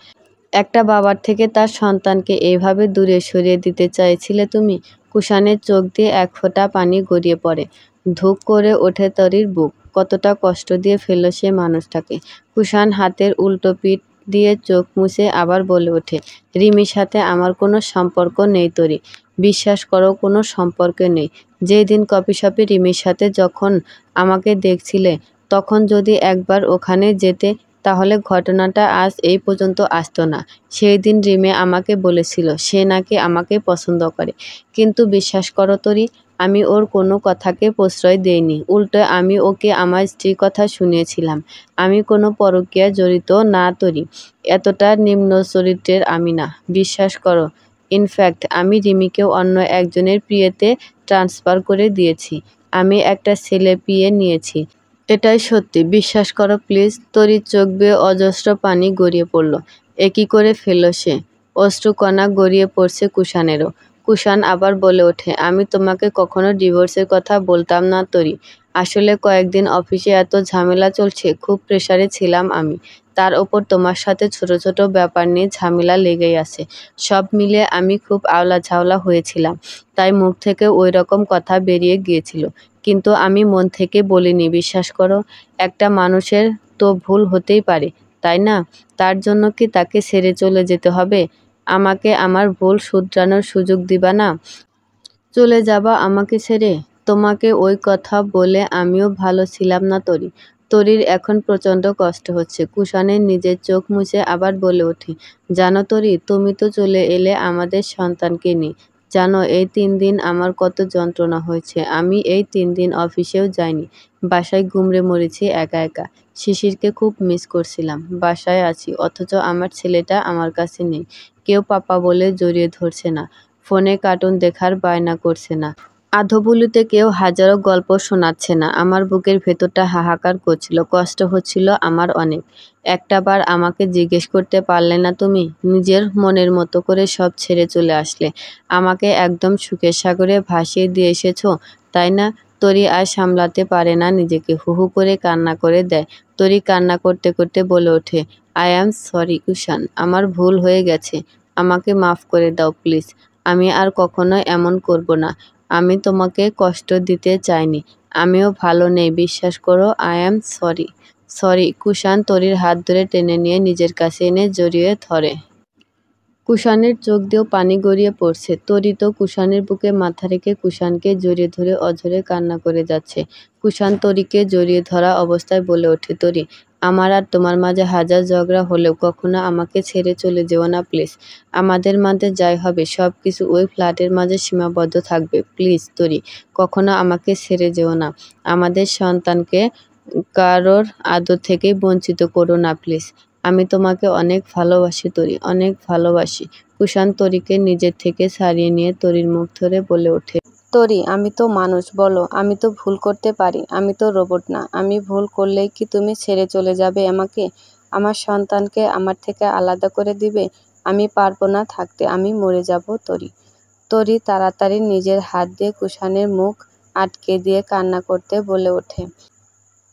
একটা বাবার থেকে তার সন্তানকে এইভাবে দূরে সরিয়ে দিতে চাইছিলে তুমি? কুষাণের চোখ দিয়ে এক ফোঁটা পানি গড়িয়ে পড়ে। ধুক করে ওঠে তরির বুক। কতটা কষ্ট দিয়ে ফেলল সে মানুষটাকে। কুষাণ হাতের উল্টো পিঠ দিয়ে চোখ মুছে আবার বলে ওঠে, রিমির সাথে আমার কোনো সম্পর্ক নেই তরি। বিশ্বাস করো, কোনো সম্পর্ক নেই। যেই দিন কফি শপে রিমির সাথে যখন আমাকে দেখছিলে, তখন যদি একবার ওখানে যেতে, তাহলে ঘটনাটা আজ এই পর্যন্ত আসতো না। সেই দিন রিমে আমাকে বলেছিল সে নাকি আমাকে পছন্দ করে। কিন্তু বিশ্বাস করো তরি, আমি ওর কোনো কথাকে প্রশ্রয় দেইনি। উল্টো আমি ওকে আমার স্ত্রীর কথা শুনিয়েছিলাম। আমি কোনো পরকীয়ায় জড়িত না তরি। এতটা নিম্ন চরিত্রের আমি না। বিশ্বাস করো। ইনফ্যাক্ট আমি রিমিকেও অন্য একজনের প্রিয়েতে ট্রান্সফার করে দিয়েছি। আমি একটা ছেলে পিয়ে নিয়েছি। এটাই সত্যি, বিশ্বাস করো প্লিজ। তরির চোখ বেয়ে অজস্র পানি গড়িয়ে পড়ল। এ কী করে ফেলল সে? অশ্রুকণা গড়িয়ে পড়ছে কুষাণেরও। কুষাণ আবার বলে ওঠে, আমি তোমাকে কখনো ডিভোর্সের কথা বলতাম না তরি। আসলে কয়েকদিন অফিসে এত ঝামেলা চলছে, খুব প্রেসারে ছিলাম আমি। তার ওপর তোমার সাথে ছোট ছোট ব্যাপার নিয়ে ঝামেলা লেগেই আছে। সব মিলে আমি খুব আওলা ঝাওলা হয়েছিলাম। তাই মুখ থেকে ওই রকম কথা বেরিয়ে গিয়েছিল। কিন্তু আমি মন থেকে বলিনি, বিশ্বাস করো। একটা মানুষের তো ভুল হতেই পারে, তাই না? তার জন্য কি তাকে ছেড়ে চলে যেতে হবে? আমাকে আমার ভুল শুধরানোর সুযোগ দিবা না? চলে যাবা আমাকে ছেড়ে? তোমাকে ওই কথা বলে আমিও ভালো ছিলাম না তরি। তরির এখন প্রচণ্ড কষ্ট হচ্ছে। কুষাণের নিজের চোখ মুছে আবার বলে ওঠে, জানো তরি, তুমি তো চলে এলে আমাদের সন্তানকে নিয়ে। জানো এই 3 দিন আমার কত যন্ত্রণা হয়েছে। আমি এই 3 দিন অফিসেও যাইনি। বাসায় গুমড়ে মরেছি একা একা। শিশিরকে খুব মিস করছিলাম। বাসায় আছি, অথচ আমার ছেলেটা আমার কাছে নেই। কেউ পাপা বলে জড়িয়ে ধরছে না। ফোনে কার্টুন দেখার বায়না করছে না। আধোবুলিতে কেউ হাজারো গল্প শোনাচ্ছে না। আমার বুকের ভেতরটা হাহাকার করছিল। কষ্ট হচ্ছিল আমার অনেক। একটাবার আমাকে জিজ্ঞেস করতে পারলে না তুমি? নিজের মনের মতো করে সব ছেড়ে চলে আসলে। আমাকে একদম সুখের সাগরে ভাসিয়ে দিয়ে এসেছো, তাই না? তরি আর সামলাতে পারে না নিজেকে। হু হু করে কান্না করে দেয়। তরি কান্না করতে করতে বলে ওঠে, আই অ্যাম সরি কুষাণ, আমার ভুল হয়ে গেছে। আমাকে মাফ করে দাও প্লিজ। আমি আর কখনো এমন করব না। আমি তোমাকে কষ্ট দিতে চাইনি। আমিও ভালো নেই, বিশ্বাস করো। I am sorry. সরি। কুষাণ তরির হাত ধরে টেনে নিয়ে নিজের কাছে এনে জড়িয়ে ধরে। কুষাণের চোখ দিয়েও পানি গড়িয়ে পড়ছে। তরি তো কুষাণের বুকে মাথা রেখে কুষাণকে জড়িয়ে ধরে অঝরে কান্না করে যাচ্ছে। কুষাণ তরিকে জড়িয়ে ধরা অবস্থায় বলে ওঠে, তরি, আমার আর তোমার মাঝে হাজার ঝগড়া হলেও কখনো আমাকে ছেড়ে চলে যেও না প্লিজ। আমাদের মাঝে যাই হবে সব কিছু ওই ফ্ল্যাটের মাঝে সীমাবদ্ধ থাকবে। প্লিজ তরি, কখনো আমাকে ছেড়ে যেও না। আমাদের সন্তানকে কারোর আদর থেকে বঞ্চিত করো না প্লিজ। আমি তোমাকে অনেক ভালোবাসি তরি, অনেক ভালোবাসি। কুষাণ তরিকে নিজের থেকে ছাড়িয়ে নিয়ে তরির মুখ ধরে বলে ওঠে, তরি, আমি তো মানুষ, বলো, আমি তো ভুল করতে পারি। আমি তো রোবট না। আমি ভুল করলেই কি তুমি ছেড়ে চলে যাবে আমাকে? আমার সন্তানকে আমার থেকে আলাদা করে দিবে? আমি পারবো না থাকতে। আমি মরে যাব তরি। তরি তাড়াতাড়ি নিজের হাত দিয়ে কুষাণের মুখ আটকে দিয়ে কান্না করতে বলে ওঠে,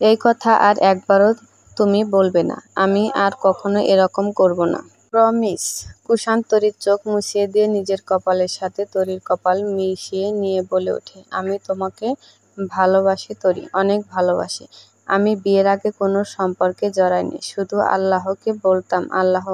এই কথা আর একবারও তুমি বলবে না। আমি আর কখনো এরকম করব না। প্রমিস। কুষাণ তরির চোখ মুছিয়ে দিয়ে নিজের কপালের সাথে তরির কপাল মিশিয়ে নিয়ে বলে ওঠে, আমি তোমাকে ভালোবাসি তরি, অনেক ভালোবাসি। আমি বিয়ের আগে কোনো সম্পর্কে জড়াইনি। শুধু আল্লাহকে বলতাম, আল্লাহ,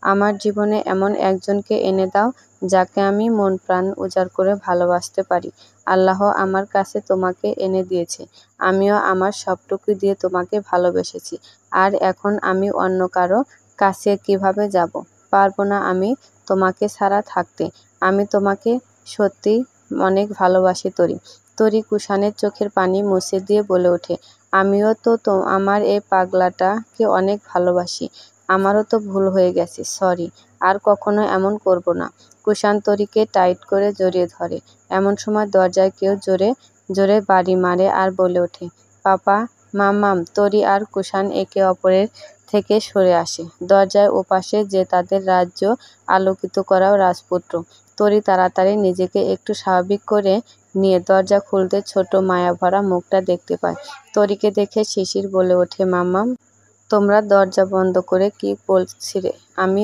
আমার জীবনে এমন একজনকে এনে দাও যাকে আমি মন প্রাণ উজাড় করে ভালোবাসতে পারি। আল্লাহ আমার কাছে তোমাকে এনে দিয়েছে। আমিও আমার সবটুকু দিয়ে তোমাকে ভালোবেসেছি। আর এখন আমি অন্য কারো কাছে কিভাবে যাব? পারবো না আমি তোমাকে ছাড়া থাকতে। আমি তোমাকে সত্যিই অনেক ভালোবাসি তরি। তরি কুষাণের চোখের পানি মুছে দিয়ে বলে ওঠে, আমিও তো আমার এই পাগলাটাকে অনেক ভালোবাসি। আমারও তো ভুল হয়ে গেছে, সরি, আর কখনো এমন করব না। কুষাণ তরিকে টাইট করে জড়িয়ে ধরে। এমন সময় দরজায় কেউ জোরে জোরে বাড়ি মারে আর বলে ওঠে, পাপা, মাম্মাম। তরি আর কুষাণ একে অপরের থেকে সরে আসে। দরজায় ওপাশে যে তাদের রাজ্য আলোকিত করা রাজপুত্র। তরি তাড়াতাড়ি নিজেকে একটু স্বাভাবিক করে নিয়ে দরজা খুলতে ছোট মায়াভরা মুখটা দেখতে পায়। তরিকে দেখে শিশির বলে ওঠে, মাম্মাম, তোমরা দরজা বন্ধ করে কি বলছিলে? আমি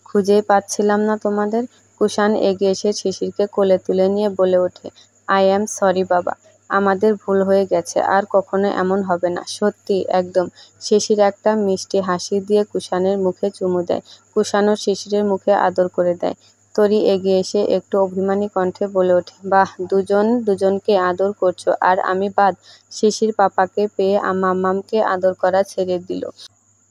খুঁজেই পাচ্ছিলাম না তোমাদের। কুষাণ এগিয়ে এসে শিশিরকে কোলে তুলে নিয়ে বলে ওঠে, আই অ্যাম সরি বাবা, আমাদের ভুল হয়ে গেছে, আর কখনো এমন হবে না, সত্যি একদম। শিশির একটা মিষ্টি হাসি দিয়ে কুষাণের মুখে চুমু দেয়। কুষাণও শিশিরের মুখে আদর করে দেয়। তরি এগিয়ে এসে একটু অভিমানী কণ্ঠে বলে ওঠে, বাহ, দুজন দুজনকে আদর করছো আর আমি বাদ? শিশির পাপাকে পেয়ে মাম্মামকে আদর করা ছেড়ে দিল।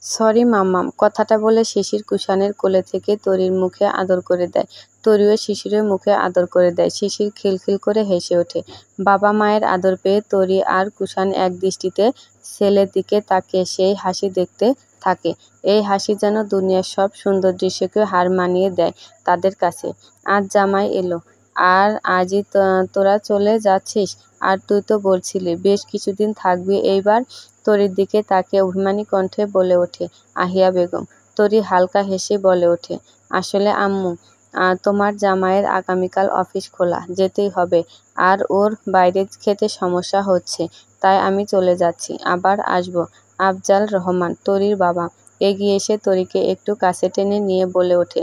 সরি মাম্মাম। কথাটা বলে শিশির কুষাণের কোলে থেকে তরির মুখে আদর করে দেয়। তরিও শিশিরের মুখে আদর করে দেয়। শিশির খিলখিল করে হেসে ওঠে। বাবা মায়ের আদর পেয়ে তরি আর কুষাণ এক দৃষ্টিতে ছেলের দিকে তাকিয়ে সেই হাসি দেখতে থাকে। এই হাসি যেন দুনিয়ার সব সুন্দর দৃশ্যকে হার মানিয়ে দেয় তাদের কাছে। আজ জামাই এলো, আর আজই তোরা চলে যাচ্ছিস? আর তুই তো বলছিলি বেশ কিছুদিন থাকবি এইবার। তরির দিকে তাকিয়ে অভিমানী কণ্ঠে বলে ওঠে আহিয়া বেগম। তরি হালকা হেসে বলে ওঠে, আসলে আম্মু, তোমার জামাইয়ের আগামীকাল অফিস খোলা, যেতেই হবে, আর ওর বাইরে খেতে সমস্যা হচ্ছে, তাই আমি চলে যাচ্ছি, আবার আসবো। আফজাল রহমান, তরির বাবা, এগিয়ে এসে তরিকে একটু কাছে টেনে নিয়ে বলে ওঠে,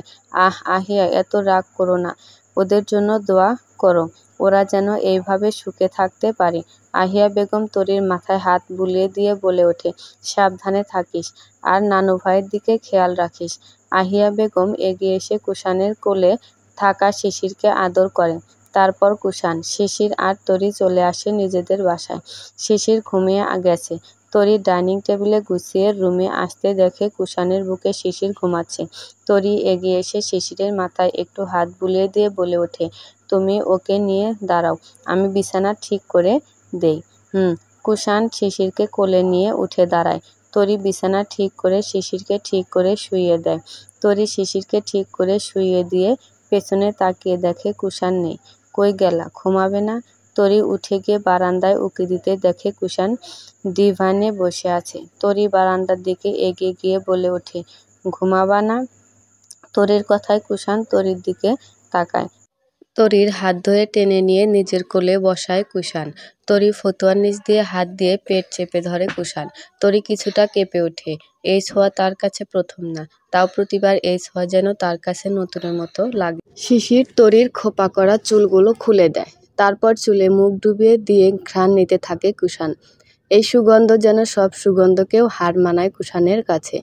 আহিয়া, এত রাগ করো না, ওদের জন্য দোয়া করো, ওরা যেন এইভাবে সুখে থাকতে পারে। আহিয়া বেগম তরির মাথায় হাত বুলিয়ে দিয়ে বলে ওঠে, সাবধানে থাকিস, আর নানু ভাইয়ের দিকে খেয়াল রাখিস। আহিয়া বেগম এগিয়ে এসে কুষাণের কোলে থাকা শিশিরকে আদর করে। তারপর কুষাণ, শিশির আর তরি চলে আসে নিজেদের বাসায়। শিশির ঘুমিয়ে গেছে। তরি ডাইনিং টেবিলে গুছিয়ে রুমে আসতে দেখে কুষাণের বুকে শিশির ঘুমাচ্ছে। তরি এগিয়ে এসে শিশিরের মাথায় একটু হাত বুলিয়ে দিয়ে বলে ওঠে, তুমি ওকে নিয়ে দাঁড়াও, আমি বিছানা ঠিক করে দেই। কুষাণ শিশিরকে কোলে নিয়ে উঠে দাঁড়ায়। তরি বিছানা ঠিক করে শিশিরকে ঠিক করে শুইয়ে দেয়। তরি শিশিরকে ঠিক করে শুইয়ে দিয়ে পেছনে তাকিয়ে দেখে কুষাণ নেই। কই গেলা, ঘুমাবে না? তরি উঠে গিয়ে বারান্দায় উঁকি দিতে দেখে কুষাণ ডিভানে বসে আছে। তরি বারান্দার দিকে এগিয়ে গিয়ে বলে ওঠে, ঘুমাবা না? তরির কথায় কুষাণ তরির দিকে তাকায়। তরির হাত ধরে টেনে নিয়ে নিজের কোলে বসায় কুষাণ। তরি ফতুয়ার নিচ দিয়ে হাত দিয়ে পেট চেপে ধরে কুষাণ। তরি কিছুটা কেঁপে ওঠে। এই ছোঁয়া তার কাছে প্রথম না, তাও প্রতিবার এই ছোঁয়া যেন তার কাছে নতুনের মতো লাগে। শিশির তরির খোপা করা চুলগুলো খুলে দেয়। তারপর চুলে মুখ ডুবিয়ে দিয়ে ঘ্রাণ নিতে থাকে কুষাণ। এই সুগন্ধ যেন সব সুগন্ধকেও হার মানায় কুষাণের কাছে।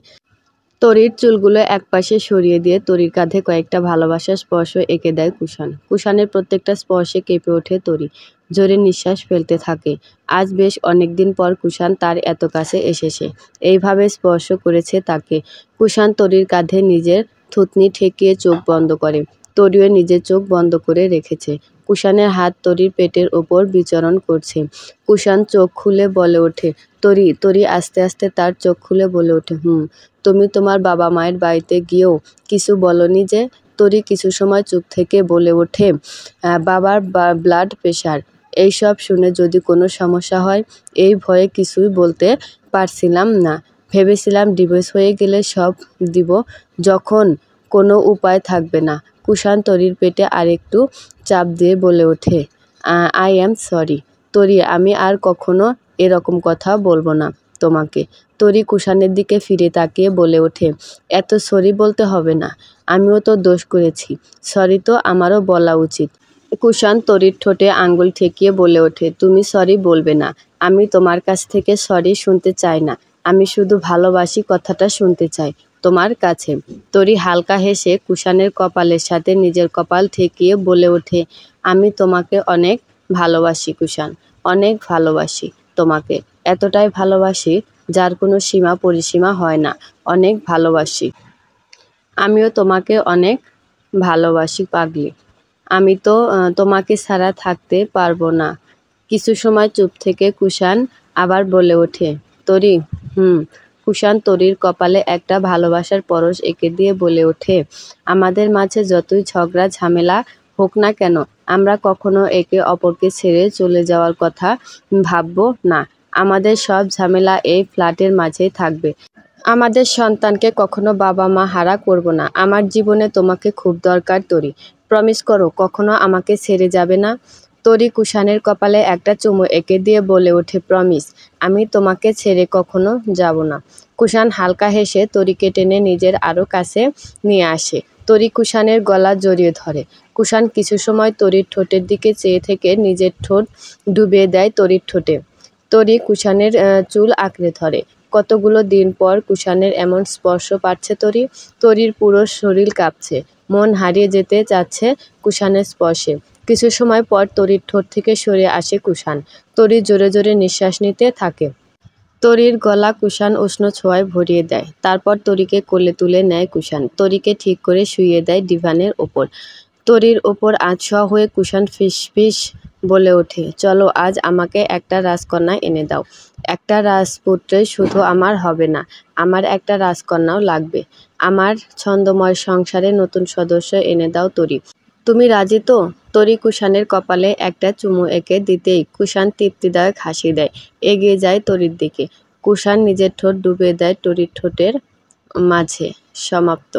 তরির চুলগুলো একপাশে সরিয়ে দিয়ে তরির কাঁধে কয়েকটা ভালোবাসার স্পর্শ এঁকে দেয় কুষাণ। কুষাণের প্রত্যেকটা স্পর্শে কেঁপে ওঠে তরি, জোরে নিঃশ্বাস ফেলতে থাকে। আজ বেশ অনেকদিন পর কুষাণ তার এত কাছে এসেছে, এইভাবে স্পর্শ করেছে তাকে। কুষাণ তরির কাঁধে নিজের থুতনি ঠেকিয়ে চোখ বন্ধ করে। তরিও নিজের চোখ বন্ধ করে রেখেছে। কুষাণের হাত তরির পেটের ওপর বিচরণ করছে। কুষাণ চোখ খুলে বলে ওঠে, তরি। তরি আস্তে আস্তে তার চোখ খুলে বলে ওঠে, তুমি তোমার বাবা মায়ের বাড়িতে গিয়েও কিছু বলনি যে? তরি কিছু সময় চুপ থেকে বলে ওঠে, বাবার ব্লাড প্রেশার, এইসব শুনে যদি কোনো সমস্যা হয়, এই ভয়ে কিছুই বলতে পারছিলাম না। ভেবেছিলাম ডিভোর্স হয়ে গেলে সব দিব, যখন কোনো উপায় থাকবে না। কুষাণ তরির পেটে আরেকটু চাপ দিয়ে বলে ওঠে, আই অ্যাম সরি তরি, আমি আর কখনো এরকম কথা বলবো না তোমাকে। তরি কুষাণের দিকে ফিরে তাকিয়ে বলে ওঠে, এত সরি বলতে হবে না, আমিও তো দোষ করেছি, সরি তো আমারও বলা উচিত। কুষাণ তরির ঠোঁটে আঙ্গুল ঠেকিয়ে বলে ওঠে, তুমি সরি বলবে না, আমি তোমার কাছ থেকে সরি শুনতে চাই না, আমি শুধু ভালোবাসি কথাটা শুনতে চাই তোমার কাছে। তরি হালকা হেসে কুষাণের কপালের সাথে নিজের কপাল ঠেকিয়ে বলে ওঠে, আমি তোমাকে অনেক ভালোবাসি কুষাণ, অনেক ভালোবাসি তোমাকে, এতটাই ভালোবাসি যার কোনো সীমা পরিসীমা হয় না, অনেক ভালোবাসি। আমিও তোমাকে অনেক ভালোবাসি পাগলি, আমি তো তোমাকে ছাড়া থাকতে পারবো না। কিছু সময় চুপ থেকে কুষাণ আবার বলে ওঠে, তরি, কুষাণ তরির কপালে একটা ভালোবাসার পরশ এঁকে দিয়ে বলে ওঠে, আমাদের মাঝে যতই ঝগড়া ঝামেলা হোক না কেন, আমরা কখনো একে অপরকে ছেড়ে চলে যাওয়ার কথা ভাববো না। আমাদের সব ঝামেলা এই ফ্ল্যাটের মাঝেই থাকবে। আমাদের সন্তানকে কখনো বাবা মা হারা করব না। আমার জীবনে তোমাকে খুব দরকার তরি। প্রমিস করো কখনো আমাকে ছেড়ে যাবে না। তরি কুষাণের কপালে একটা চুমু এঁকে দিয়ে বলে ওঠে, প্রমিস, আমি তোমাকে ছেড়ে কখনো যাব না। কুষাণ হালকা হেসে তরিকে টেনে নিজের আরো কাছে নিয়ে আসে। তরি কুষাণের গলা জড়িয়ে ধরে। কুষাণ কিছু সময় তরির ঠোঁটের দিকে চেয়ে থেকে নিজের ঠোঁট ডুবিয়ে দেয় তরির ঠোঁটে। তরি কুষাণের চুল আঁকড়ে ধরে। কতগুলো দিন পর কুষাণের এমন স্পর্শ পাচ্ছে তরি। তরির পুরো শরীর কাঁপছে, মন হারিয়ে যেতে চাচ্ছে কুষাণের স্পর্শে। কিছু সময় পর তরির ঠোঁট থেকে সরে আসে কুষাণ। তরি জোরে জোরে নিঃশ্বাস নিতে থাকে। তরির গলা কুষাণ উষ্ণ ছোঁয়ায় ভরিয়ে দেয়। তারপর তরিকে কোলে তুলে নেয় কুষাণ। তরিকে ঠিক করে শুইয়ে দেয় ডিভানের ওপর। তরির ওপর আধশোয়া হয়ে কুষাণ ফিসফিস বলে ওঠে, চলো আজ আমাকে একটা রাজকন্যা এনে দাও। একটা রাজপুত্রই শুধু আমার হবে না, আমার একটা রাজকন্যাও লাগবে। আমার ছন্দময় সংসারে নতুন সদস্য এনে দাও তরি। তুমি রাজি তো? তরি কুষাণের কপালে একটা চুমু এঁকে দিতেই কুষাণ তৃপ্তিদায়ক হাসি দেয়, এগিয়ে যায় তরির দিকে। কুষাণ নিজের ঠোঁট ডুবিয়ে দেয় তরির ঠোঁটের মাঝে। সমাপ্ত।